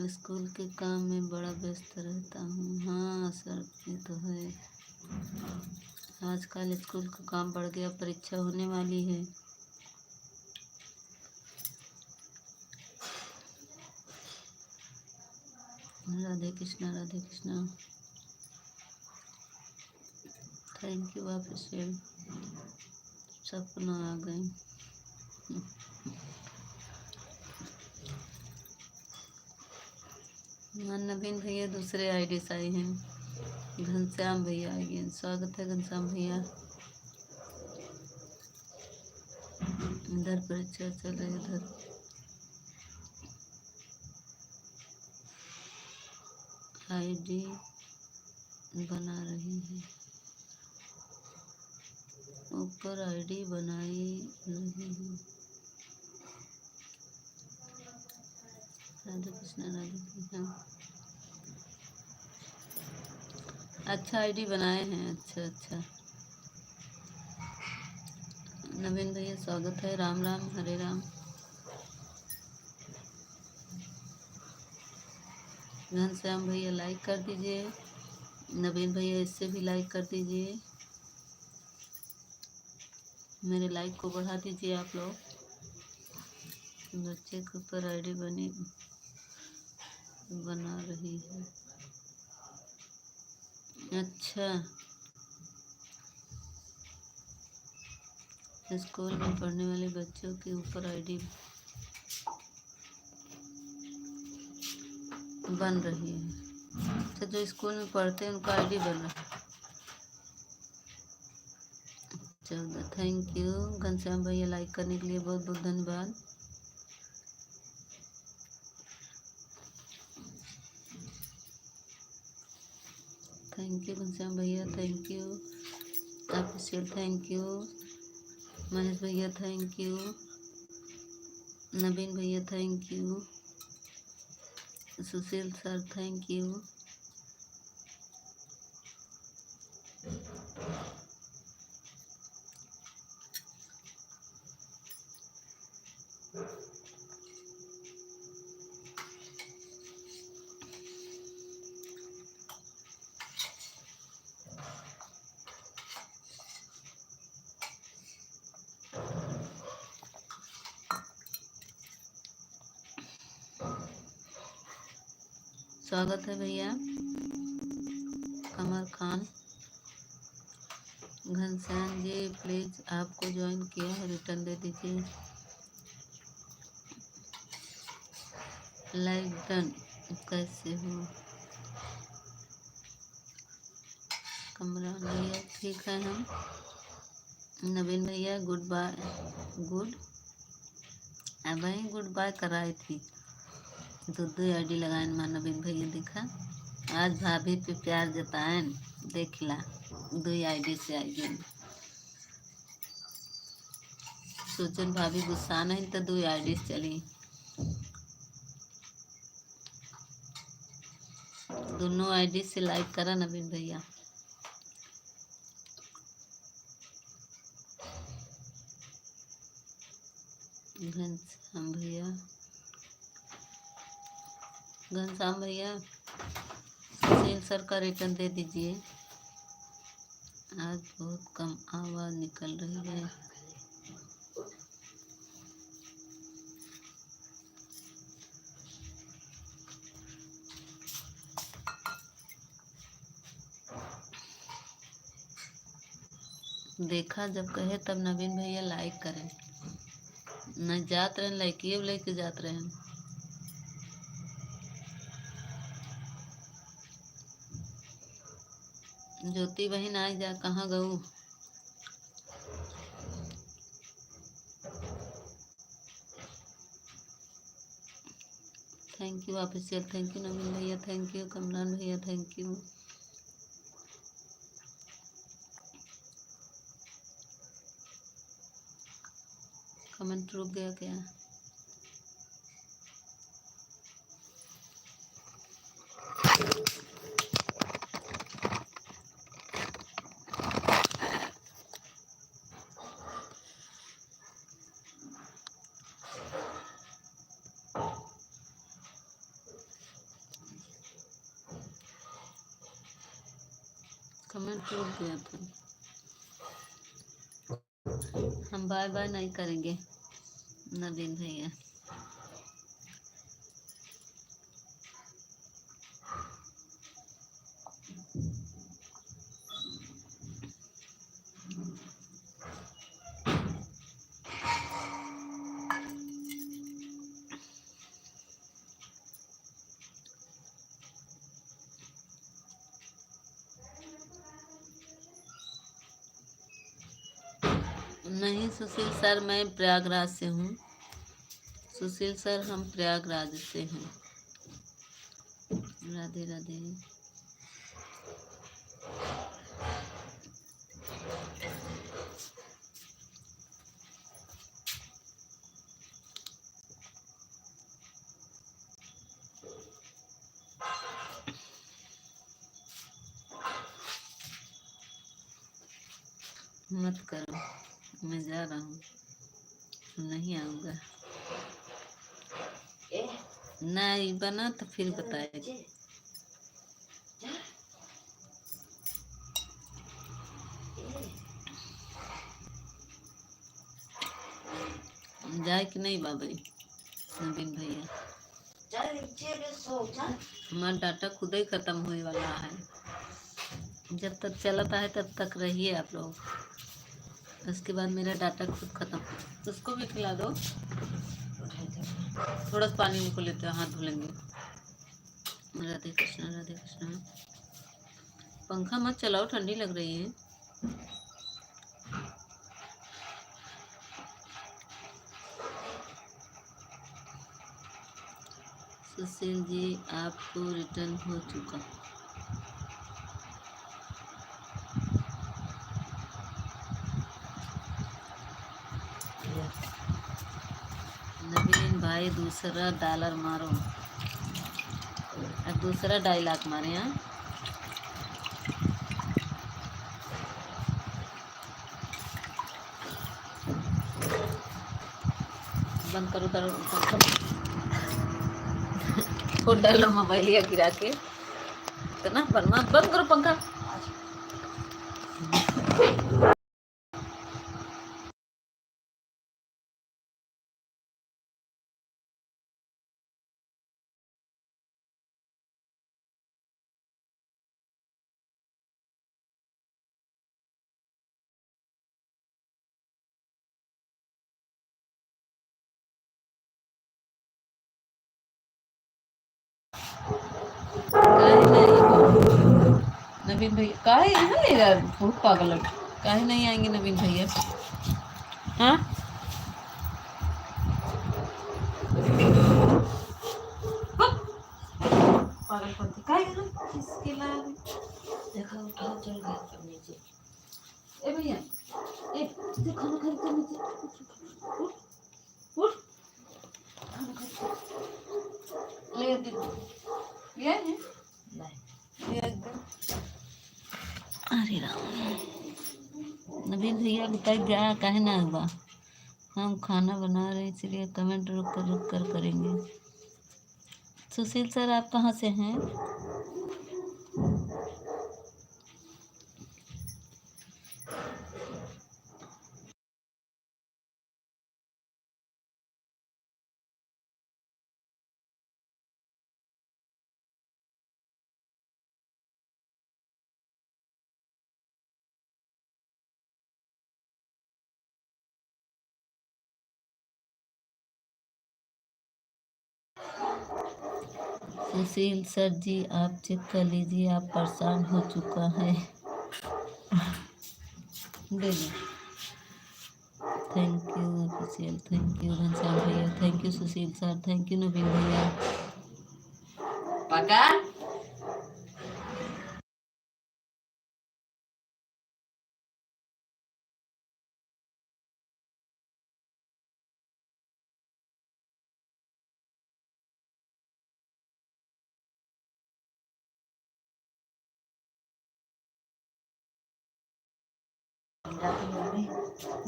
स्कूल के काम में बड़ा व्यस्त रहता हूँ। हाँ सर ये तो है, आजकल स्कूल का काम बढ़ गया, परीक्षा होने वाली है। Radhe Krishna Radhe Krishna. Thank you official. सपना आ गई। नवीन भैया दूसरे आईडी से आए हैं। घनश्याम भैया आए हैं, स्वागत है घनश्याम भैया। इधर परीक्षा चल रही, इधर आईडी बना रही है, ऊपर आईडी बनाई रही है। राधे कृष्णा राधे कृष्णा। अच्छा आईडी बनाए हैं, अच्छा अच्छा। नवीन भैया स्वागत है, राम राम हरे राम। घनश्याम भैया लाइक कर दीजिए, नवीन भैया इससे भी लाइक कर दीजिए, मेरे लाइक को बढ़ा दीजिए आप लोग। बच्चे के ऊपर आईडी बना रही है। अच्छा स्कूल में पढ़ने वाले बच्चों के ऊपर आईडी बन रही है। अच्छा, जो स्कूल में पढ़ते हैं उनका आईडी बन रहा है। 14। थैंक यू घनश्याम भैया, लाइक करने के लिए बहुत बहुत धन्यवाद। थैंक यू घनश्याम भैया, thank you official, thank you Mahesh भैया, थैंक यू नवीन भैया, thank you Sushil sir, thank you. स्वागत है भैया। कमर खान, घनश्याम जी प्लीज, आपको ज्वाइन किया है, रिटर्न दे दीजिए। लाइक डन, कैसे हो कमरान भैया? ठीक है हम। नवीन भैया गुड बाय, गुड भाई गुड बाय कराई थी। दो आईडी लगाए मां नवीन भैया, देखा आज भाभी पे प्यार जताएं, देखला 2 आईडी से आई। सोचन भाभी गुस्सा नहीं तो 2 आईडी से चली। दोनों आईडी से लाइक करा नवीन भैया। घनश्याम भैया, घनश्याम भैया सुशील सर का रिटर्न दे दीजिए। आज बहुत कम आवाज निकल रही है। देखा जब कहे तब नवीन भैया लाइक करें, न जात रहे लाइकिए लेके जात रहे। ज्योति बहन आज जा, कहाँ गऊ? Thank you official, thank you Naveen भैया, थैंक यू कमरान भैया, थैंक यू। कमेंट रुक गया क्या? कमेंट रुक गया था। हम बाय बाय नहीं करेंगे नवीन भैया। नहीं सुशील सर, मैं प्रयागराज से हूँ। सुशील सर हम प्रयागराज से हैं। राधे राधे। मत करो, मैं जा रहा हूँ, नहीं आऊँगा। नहीं बना तो फिर बताएगा। जाए कि नहीं बाबरी नवीन भैया? हमारा डाटा खुद ही खत्म होने वाला है। जब तक चलता है तब तक रहिए आप लोग। उसके बाद मेरा डाटा खुद खत्म। उसको भी खिला दो। थोड़ा सा पानी निको लेते हैं, हाथ धुलेंगे। राधे कृष्ण राधे कृष्ण। पंखा मत चलाओ, ठंडी लग रही है। सुशील जी आपको रिटर्न हो चुका। नवीन भाई दूसरा डॉलर मारो। अब दूसरा 2.5 लाख मारे। यहाँ बंद करो फोन डालो मोबाइल या गिरा के। इतना बनमा बंद करो पंखा। नवीन भैया काहे यहाँ ले रहा बहुत पागल है। काहे नहीं आएंगे नवीन भैया? हाँ पागल पति काहे यहाँ किसके लाए? देखा उठा चल गया नीचे। ए भैया ए तुझे खाना खा के नीचे उठ उठ खाना खा ले दे ये है नहीं ये एकदम। अरे राम नवीन भैया बताइए क्या काहे ना हुआ? हम खाना बना रहे इसलिए कमेंट रुक कर करेंगे। सुशील सर आप कहाँ से हैं? सुशील सर जी आप चेक कर लीजिए, आप परेशान हो चुका है। दे दो। Thank you official, thank you Ghanshyam भैया, thank you Sushil sir, thank you Naveen भैया। पका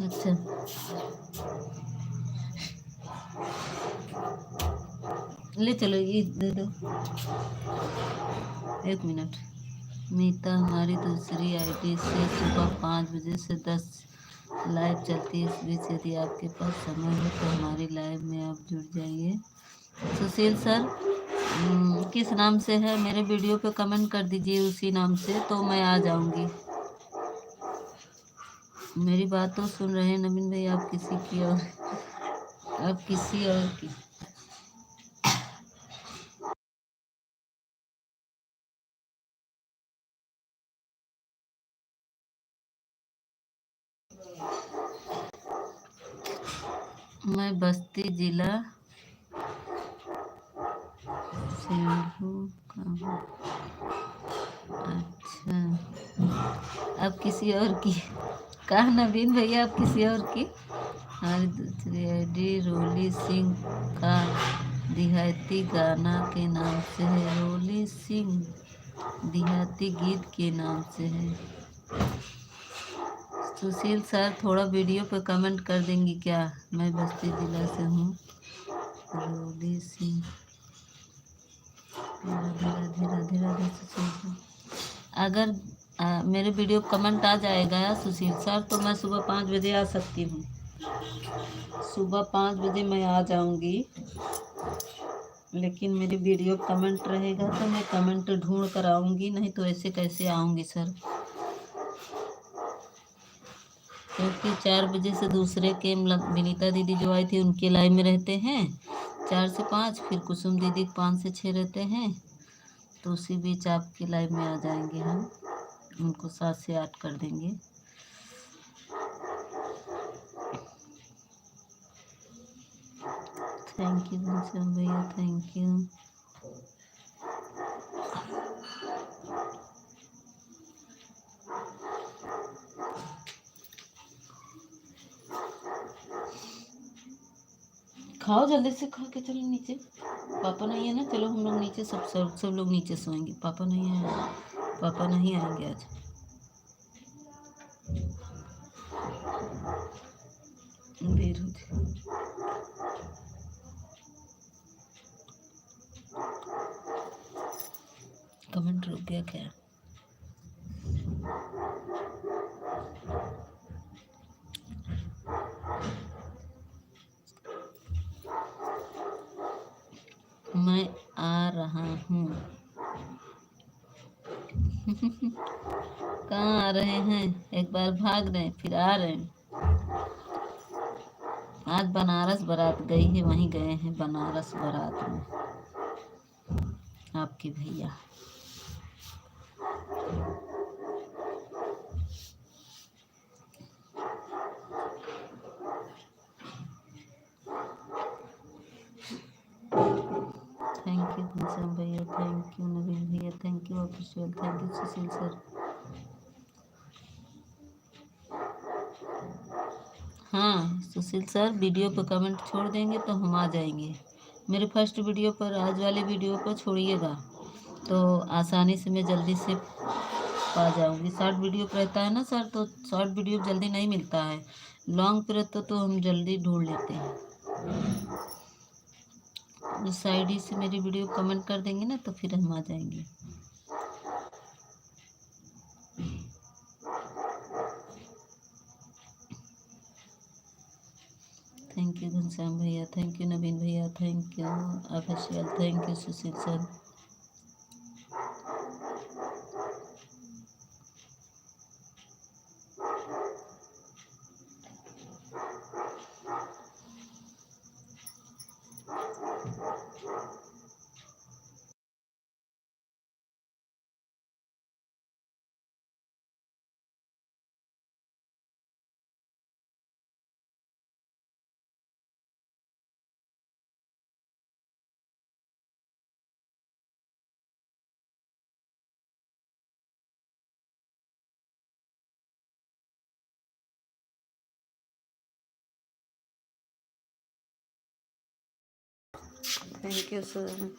अच्छा ले चलो ये दे दो। 1 मिनट। मीता हमारी दूसरी आईडी से सुबह 5 बजे से 10 लाइव चलती है। इस बीच यदि आपके पास समय हो तो हमारी लाइव में आप जुड़ जाइए। सुशील सर किस नाम से है? मेरे वीडियो पे कमेंट कर दीजिए उसी नाम से तो मैं आ जाऊंगी। मेरी बात तो सुन रहे हैं नवीन भाई? आप किसी की और आप किसी और की मैं बस्ती जिला से हूँ। अच्छा आप किसी और की कहा नवीन भैया? आप किसी और की? हमारी दूसरी आईडी रोली सिंह का देहाती गाना के नाम से है। रोली सिंह देहाती गीत के नाम से है। सुशील सर थोड़ा वीडियो पे कमेंट कर देंगी क्या? मैं बस्ती जिला से हूँ। रोली सिंह राधे राधे राधे राधे। सुशील सर अगर मेरे वीडियो कमेंट आ जाएगा सुशील सर तो मैं सुबह 5 बजे आ सकती हूँ। सुबह 5 बजे मैं आ जाऊँगी, लेकिन मेरी वीडियो कमेंट रहेगा तो मैं कमेंट ढूंढ कर आऊँगी, नहीं तो ऐसे कैसे आऊँगी सर? क्योंकि 4 बजे से दूसरे के विनीता दीदी जो आई थी उनके लाइव में रहते हैं 4 से 5, फिर कुसुम दीदी 5 से 6 रहते हैं, तो उसी बीच आपके लाइव में आ जाएंगे हम, उनको 7 से 8 कर देंगे। थैंक यू घनश्याम भैया, थैंक यू। खाओ जल्दी से, खा के चलो नीचे, पापा नहीं है ना, चलो हम लोग नीचे सब लोग नीचे सोएंगे, पापा नहीं है, पापा नहीं आएंगे आज, देर हो जाए। कमेंट रुक गया क्या? मैं आ रहा हूँ। कहाँ आ रहे हैं? एक बार भाग रहे फिर आ रहे हैं। आज बनारस बारात गई है, वहीं गए हैं बनारस बारात में आपके भैया। थैंक यू घनश्याम भैया, थैंक यू नवीन भैया, thank you official, thank you Sushil sir. हाँ सुशील सर, वीडियो पर कमेंट छोड़ देंगे तो हम आ जाएंगे। मेरे फर्स्ट वीडियो पर, आज वाले वीडियो पर छोड़िएगा तो आसानी से मैं जल्दी से पा जाऊंगी। शॉर्ट वीडियो पर रहता है ना सर, तो शॉर्ट वीडियो जल्दी नहीं मिलता है, लॉन्ग पर रहता तो हम जल्दी ढूंढ लेते हैं। उस आईडी से मेरी वीडियो कमेंट कर देंगे ना तो फिर हम आ जाएंगे। थैंक यू घनश्याम भैया, थैंक यू नवीन भैया, thank you official, thank you Sushil sir. Thank you sir,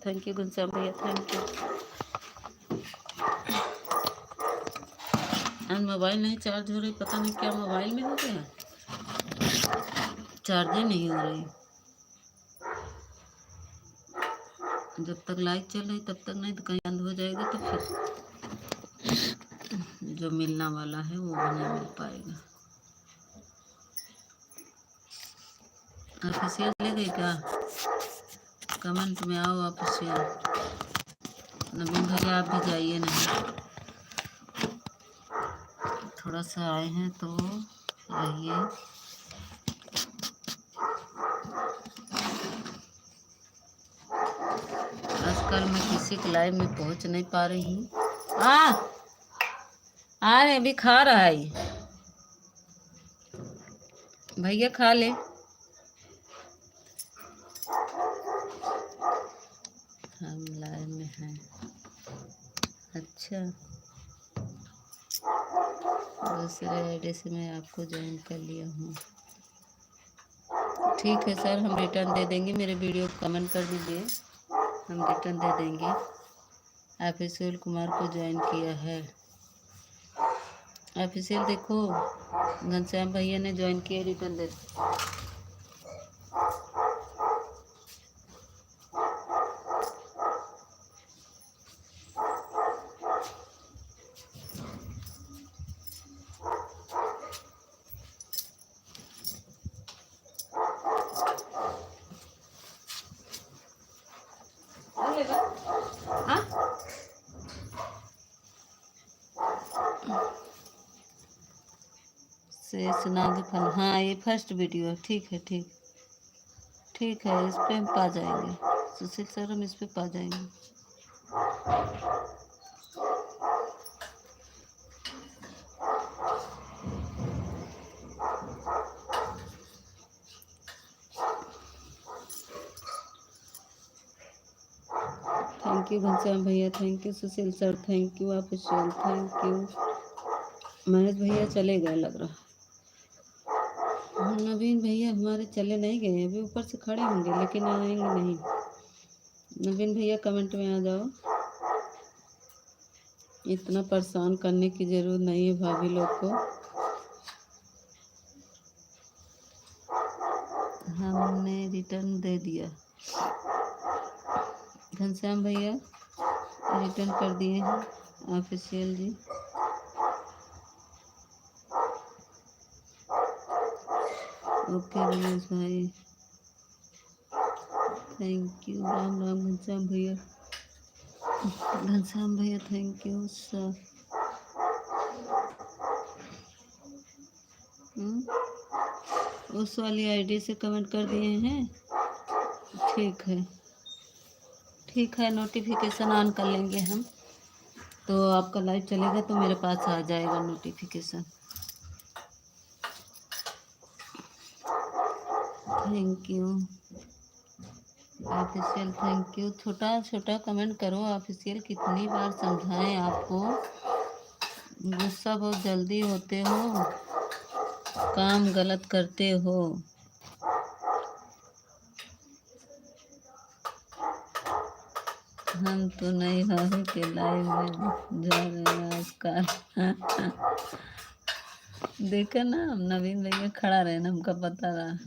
thank you Ghanshyam भैया, थैंक यू। आज मोबाइल नहीं चार्ज हो रही, पता नहीं क्या मोबाइल में हो गया, चार्ज ही नहीं हो रही। जब तक लाइट चल रही तब तक नहीं, तो कहीं बंद हो जाएगा तो फिर जो मिलना वाला है वो भी नहीं मिल पाएगा। ऑफिशियल ले गई क्या? कमेंट में आओ ऑफिशियल। नवीन भैया आप भी जाइए, नहीं थोड़ा सा आए हैं तो रहिए। आजकल मैं किसी के लाइव में पहुंच नहीं पा रही हूँ। आ रहे, अभी खा रहा है भैया, खा ले। हम लाइव में हैं। अच्छा, दूसरे आईडी से मैं आपको ज्वाइन कर लिया हूँ। ठीक है सर, हम रिटर्न दे देंगे, मेरे वीडियो को कमेंट कर दीजिए, हम रिटर्न दे देंगे। ऑफिशियल कुमार को ज्वाइन किया है। ऑफिशियल देखो, घनश्याम भैया ने ज्वाइन किया, रिटर्न दे। से नाग फन, हाँ ये फर्स्ट वीडियो है। ठीक है, ठीक है, इस पे हम पा जाएंगे सुशील सर, हम इस पे पा जाएंगे। थैंक यू घनश्याम भैया, thank you Sushil sir, thank you official, thank you. Mahesh भैया चले गए लग रहा। नवीन भैया हमारे चले नहीं गए, अभी ऊपर से खड़े होंगे लेकिन आएंगे नहीं। नवीन भैया कमेंट में आ जाओ, इतना परेशान करने की जरूरत नहीं है भाभी लोग को। हमने रिटर्न दे दिया, घनश्याम भैया रिटर्न कर दिए हैं ऑफिशियल जी। ओके रमेश भाई, थैंक यू। राम राम घनश्याम भैया, घनश्याम भैया थैंक यू सर। उस वाली आईडी से कमेंट कर दिए हैं, ठीक है, नोटिफिकेशन ऑन कर लेंगे हम, तो आपका लाइव चलेगा तो मेरे पास आ जाएगा notification. Thank you official, thank you. छोटा छोटा कमेंट करो ऑफिशियल, कितनी बार समझाएं आपको, गुस्सा बहुत जल्दी होते हो, काम गलत करते हो। हम तो नहीं भाभी के लाइव में जा रहे हैं आजकल। देखा ना, हम नवीन भैया खड़ा रहे ना, हमका पता रहा।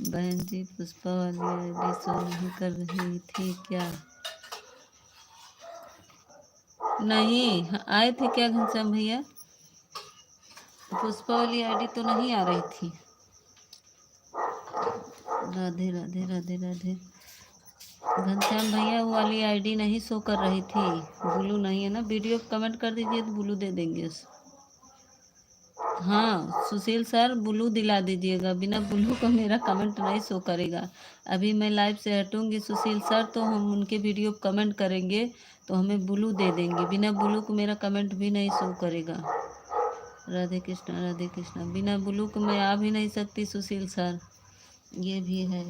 बहन जी पुष्पा वाली आईडी शो नहीं कर रही थी क्या? नहीं आए थे क्या घनश्याम भैया? पुष्पा वाली आईडी तो नहीं आ रही थी। राधे राधे राधे राधे। घनश्याम भैया वो वाली आईडी नहीं शो कर रही थी, ब्लू नहीं है ना। वीडियो कमेंट कर दीजिए तो ब्लू दे देंगे। हाँ सुशील सर ब्लू दिला दीजिएगा, बिना ब्लू का मेरा कमेंट नहीं शो करेगा। अभी मैं लाइव से हटूंगी सुशील सर, तो हम उनके वीडियो कमेंट करेंगे तो हमें ब्लू दे देंगे, बिना ब्लू को मेरा कमेंट भी नहीं शो करेगा। राधे कृष्णा राधे कृष्णा, बिना ब्लू को मैं आ भी नहीं सकती सुशील सर, ये भी है।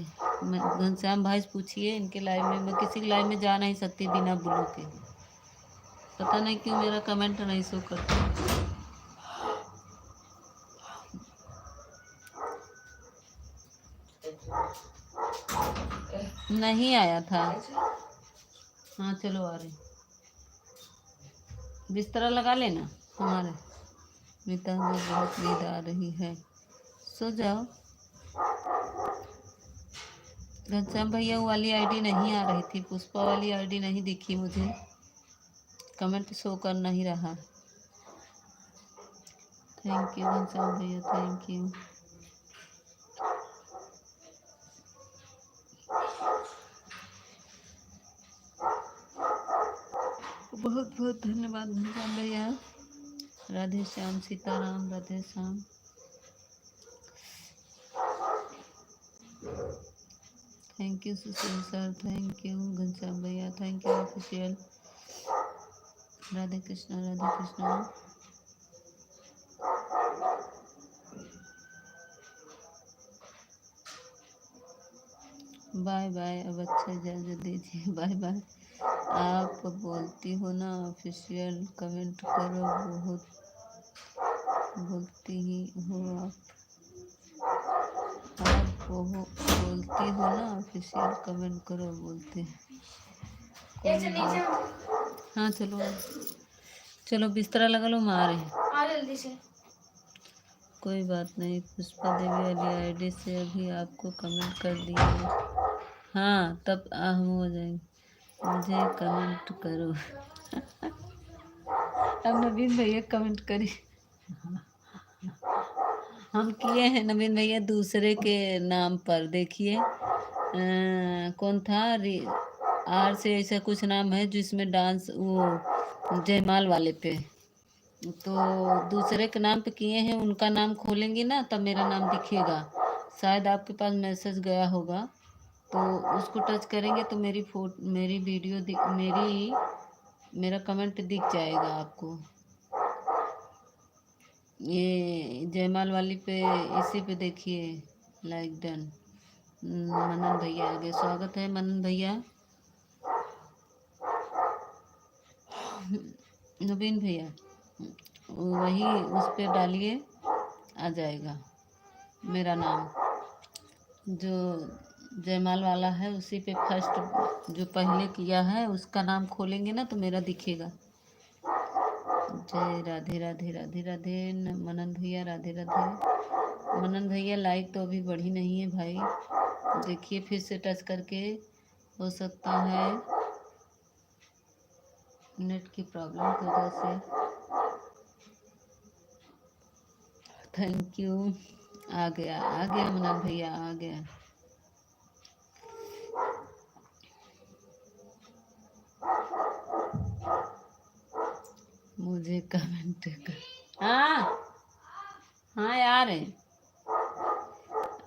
मैं घनश्याम भाई से पूछिए, इनके लाइव में मैं किसी लाइव में जा नहीं सकती बिना ब्लू के, पता नहीं क्यों मेरा कमेंट नहीं शो करता। नहीं आया था। हाँ चलो आ रहे, बिस्तरा लगा लेना हमारे। मीता हमें बहुत नींद आ रही है, सो जाओ। घनश्याम भैया वो वाली आईडी नहीं आ रही थी, पुष्पा वाली आईडी नहीं दिखी मुझे, कमेंट शो कर नहीं रहा। थैंक यू घनश्याम भैया, थैंक यू। बहुत बहुत धन्यवाद घनश्याम भैया। Radhe Shyam Sitaram, Radhe Shyam. Thank you Sushil sir, thank you Ghanshyam भैया, thank you official. Radhe Krishna Radhe Krishna. Bye bye, अब अच्छा इजाज़त दीजिए, बाय बाय। आप बोलती हो ना ऑफिशियल, कमेंट करो, बहुत बोलती ही हो आप वो बोलती हो ना ऑफिशियल, कमेंट करो, बोलते हैं। हाँ चलो चलो बिस्तरा लगा लो, हम आ रहे हैं जल्दी से। कोई बात नहीं, पुष्पा देवी वाली आईडी से अभी आपको कमेंट कर दिए। हाँ तब हम हो जाएंगे, मुझे कमेंट करो। अब नवीन भैया कमेंट करिए। हम किए हैं नवीन भैया दूसरे के नाम पर, देखिए कौन था, आर से ऐसा कुछ नाम है जिसमें डांस, वो जयमाल वाले पे तो दूसरे के नाम पे किए हैं, उनका नाम खोलेंगी ना तब मेरा नाम दिखेगा। शायद आपके पास मैसेज गया होगा, तो उसको टच करेंगे तो मेरी वीडियो मेरा कमेंट दिख जाएगा आपको। ये जयमाल वाली पे, इसी पे देखिए, लाइक डन। मनन भैया आ गए, स्वागत है मनन भैया। नवीन भैया वही उस पे डालिए, आ जाएगा मेरा नाम। जो जयमाल वाला है उसी पे फर्स्ट जो पहले किया है उसका नाम खोलेंगे ना तो मेरा दिखेगा। जय राधे राधे राधे राधे मनन भैया, राधे राधे। मनन भैया लाइक तो अभी बढ़ी नहीं है भाई, देखिए फिर से टच करके, हो सकता है नेट की प्रॉब्लम की वजह से। Thank you. आ गया मनन भैया, आ गया। मुझे कमेंट कर। हाँ हाँ यार है।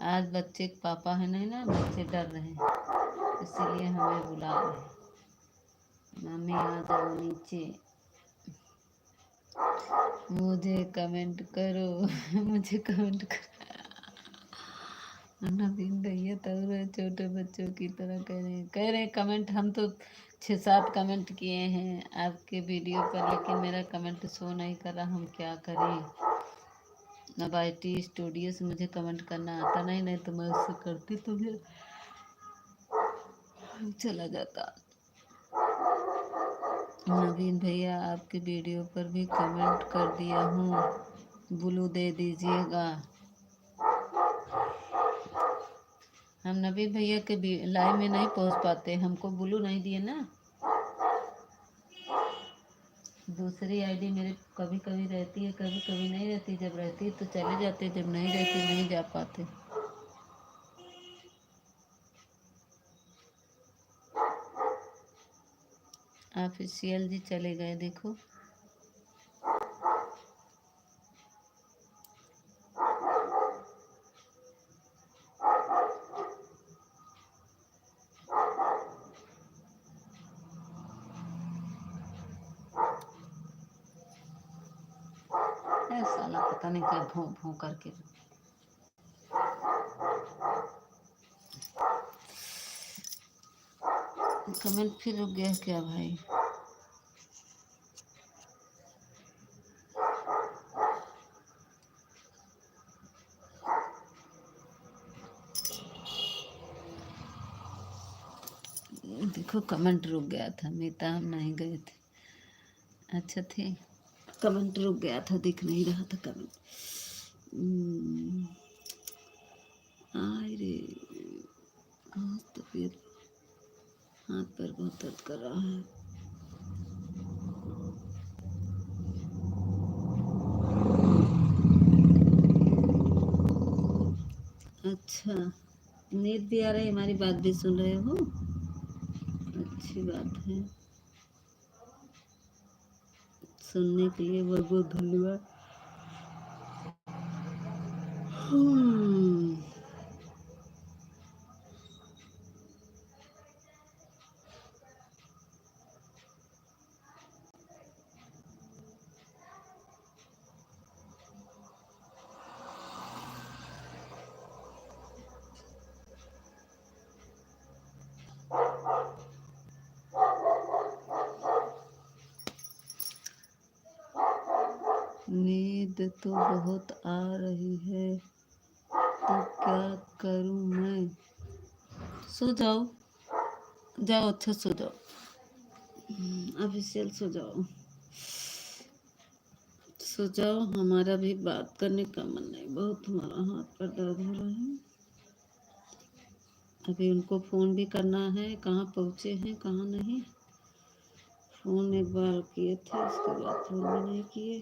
आज बच्चे के पापा है नहीं ना, बच्चे डर रहे हैं इसीलिए हमें बुला रहे हैं। मम्मी आ जाओ नीचे, मुझे कमेंट करो मुझे कमेंट करो। नवीन भैया तब छोटे बच्चों की तरह कह रहे हैं कमेंट। हम तो 6-7 कमेंट किए हैं आपके वीडियो पर, लेकिन मेरा कमेंट शो नहीं कर रहा, हम क्या करें। अब IT स्टूडियो से मुझे कमेंट करना आता नहीं, नहीं तो मैं उससे करती तो फिर चला जाता। नवीन भैया आपके वीडियो पर भी कमेंट कर दिया हूँ, ब्लू दे दीजिएगा। हम नवीन भैया के लाइव में नहीं पहुँच पाते, हमको ब्लू नहीं दिए ना। दूसरी ID मेरे कभी कभी रहती है, कभी कभी नहीं रहती। जब रहती है तो चले जाते, जब नहीं रहती नहीं जा पाते। ऑफिशियल जी चले गए, देखो। साला पता नहीं क्या भों भों करके। कमेंट फिर रुक गया क्या भाई। देखो कमेंट रुक गया था, मीता हम नहीं गए थे। अच्छा थे, कमेंट रुक गया था, दिख नहीं रहा था कमेंट। आय रे, तबीयत, हाथ पैर बहुत दर्द कर रहा है। अच्छा, नींद भी आ रही है, हमारी बात भी सुन रहे हो, अच्छी बात है। सुनने के लिए बहुत बहुत धन्यवाद। नींद तो बहुत आ रही है, तो क्या करूं मैं। सो जाओ, जाओ अच्छा सो जाओ। ऑफिशियल सो जाओ, सो जाओ। हमारा भी बात करने का मन नहीं, बहुत हमारा हाथ पर दर्द हो रहा है। अभी उनको फ़ोन भी करना है, कहाँ पहुँचे हैं कहाँ नहीं। फ़ोन एक बार किए थे, उसके बाद फ़ोन भी नहीं किए।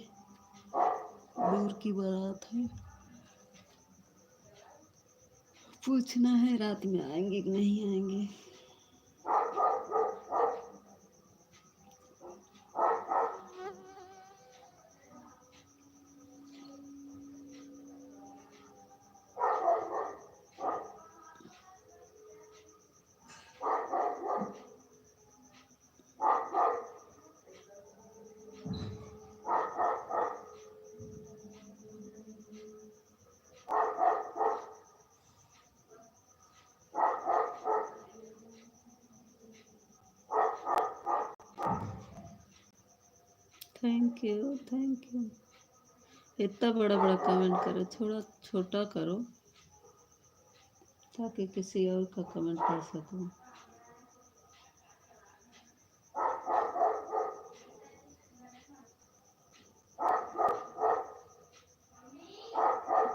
दूर की बारात है, पूछना है रात में आएंगे कि नहीं आएंगे। Thank you, thank you. इतना बड़ा बड़ा कमेंट करो, थोड़ा छोटा करो ताकि किसी और का कमेंट पढ़ सकूं।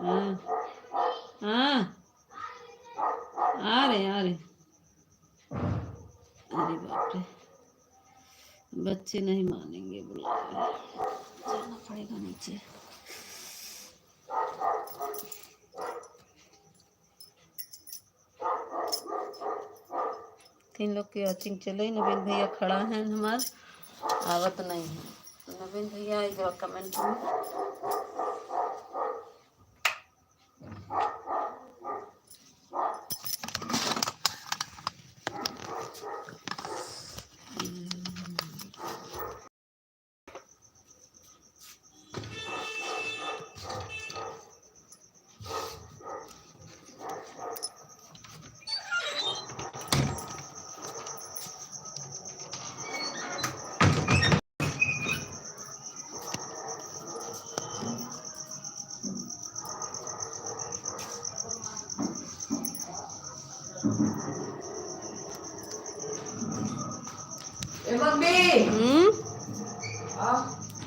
हाँ हाँ, आ रहे। अरे बाप रे, बच्चे नहीं मानेंगे, बुला रहे हैं। जाना पड़ेगा नीचे। तीन लोग की वॉचिंग चले। नवीन भैया खड़ा है हमार, आवत नहीं है। तो नवीन भैया एक बार कमेंट में।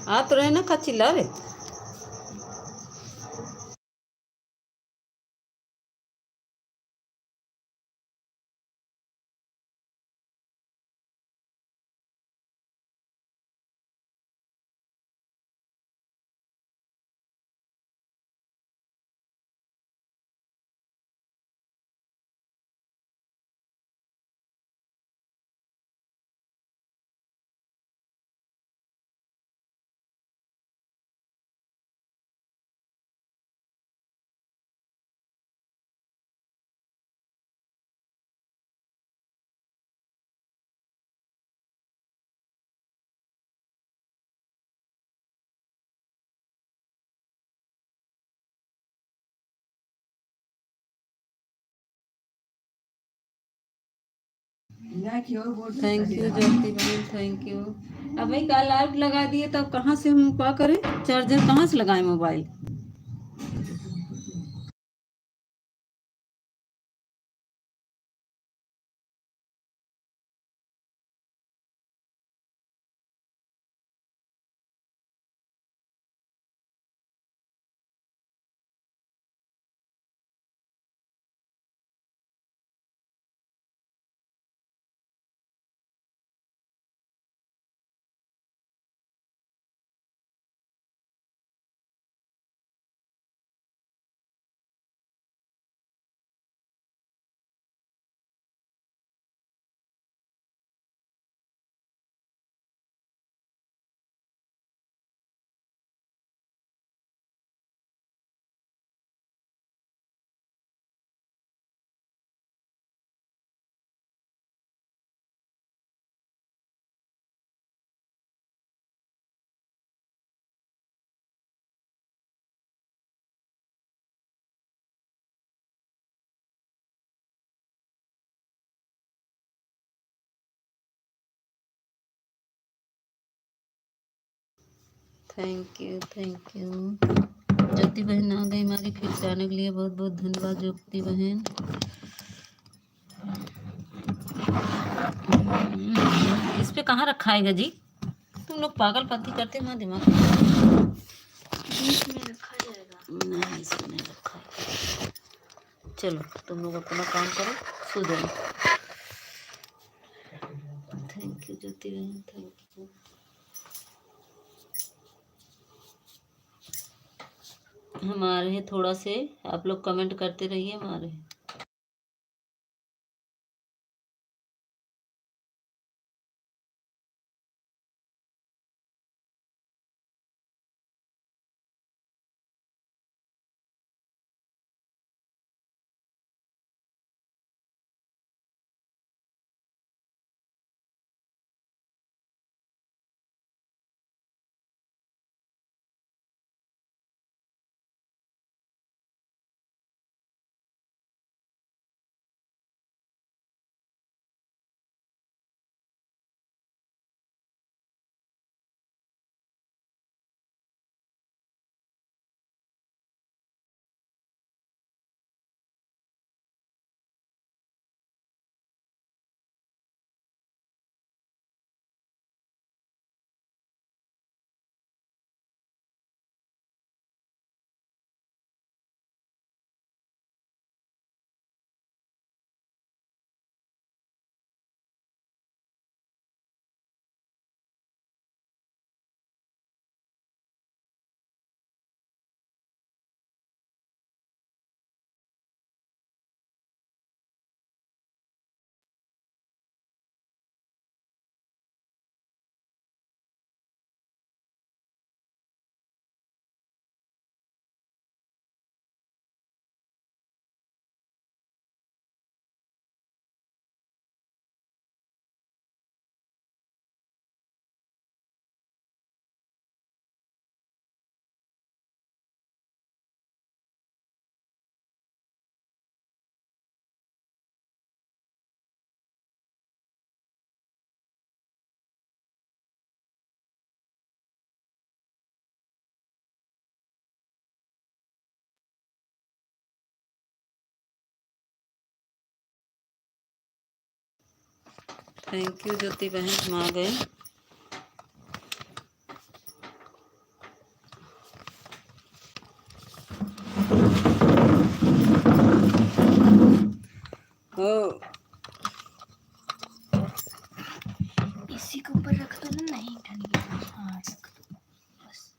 आ तो रहे ना, का चिल्ला रे। थैंक यू ज्योति बहन, थैंक यू। अब भाई कल लाइट लगा दिए तो अब कहाँ से हम क्या करें? चार्जर कहाँ से लगाएं mobile? Thank you, thank you. Jyoti बहन आ गई हमारी, फिर से आने के लिए बहुत बहुत धन्यवाद ज्योति बहन। इस पे कहाँ रखा है जी? तुम लोग पागलपंती करते हो ना, दिमाग बीच में रखा जाएगा। नहीं, इसमें नहीं रखा है। चलो तुम लोग अपना काम करो, सो जाओ। थैंक यू ज्योति बहन, थैंक यू। हमारे थोड़ा से आप लोग कमेंट करते रहिए हमारे। थैंक यू ज्योति बहन, हम आ गए। ओ इसी के ऊपर रख दो ना, नहीं ठंडी। हाँ रख दो बस।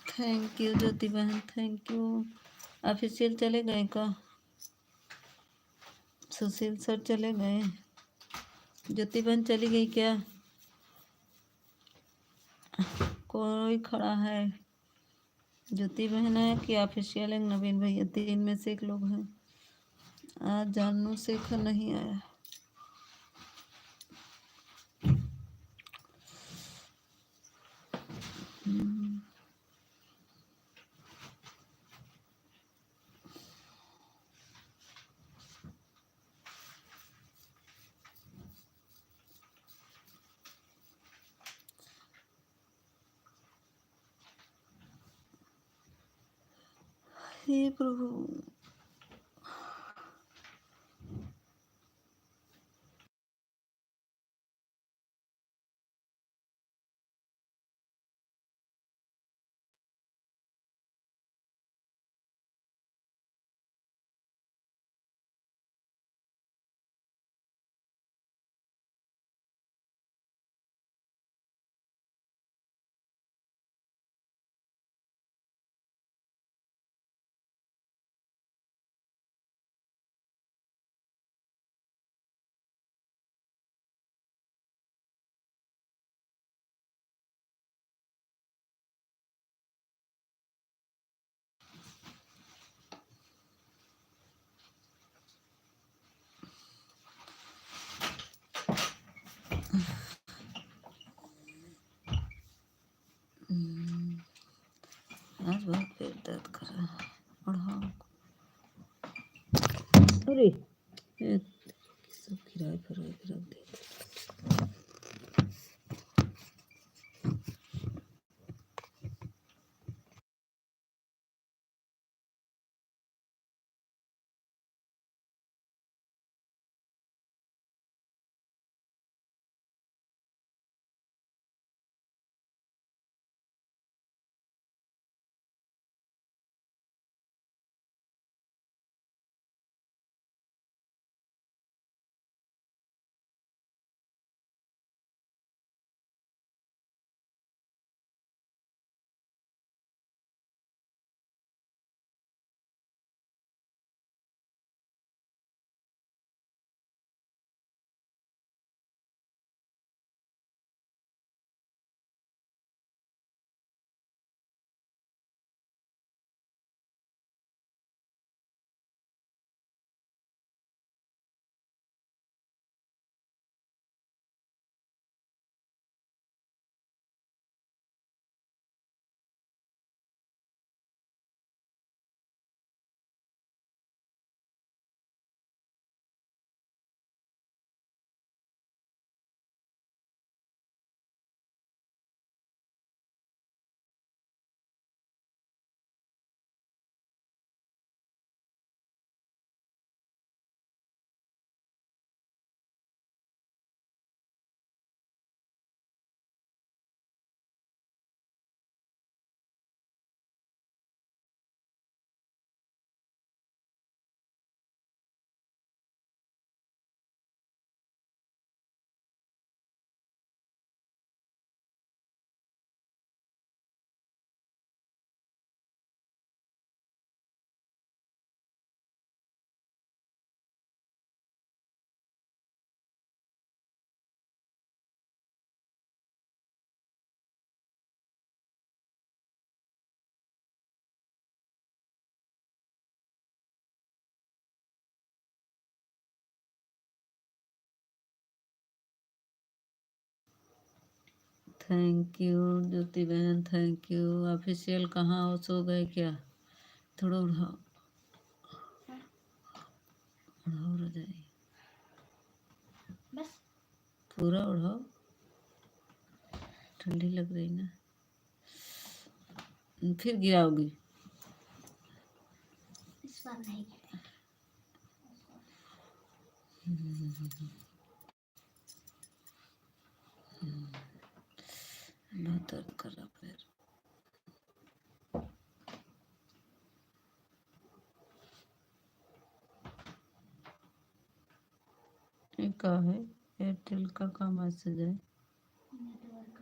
थैंक यू ज्योति बहन, थैंक यू। ऑफिशियल चले गए का? सुशील सर चले गए? ज्योति बहन चली गई क्या? कोई खड़ा है? ज्योति बहन है कि ऑफिशियल है? नवीन भैया, तीन में से एक लोग हैं। आज जानू शेखर नहीं आया। हे प्रभु। आज बहुत पेट दर्द कर रहा है। और हाँ, अरे सब किराए पर रख दिया। थैंक यू ज्योति बहन, थैंक यू। ऑफिशियल कहाँ हो, सो गए क्या? थोड़ा उठाओ, उठाओ रजाई, बस पूरा उठाओ, ठंडी लग रही ना, फिर गिराओगी। इस बार नहीं गिरेगी। बहुत दर्द कर रहा पैर। ये का है? एयरटेल का मैसेज है? नेटवर्क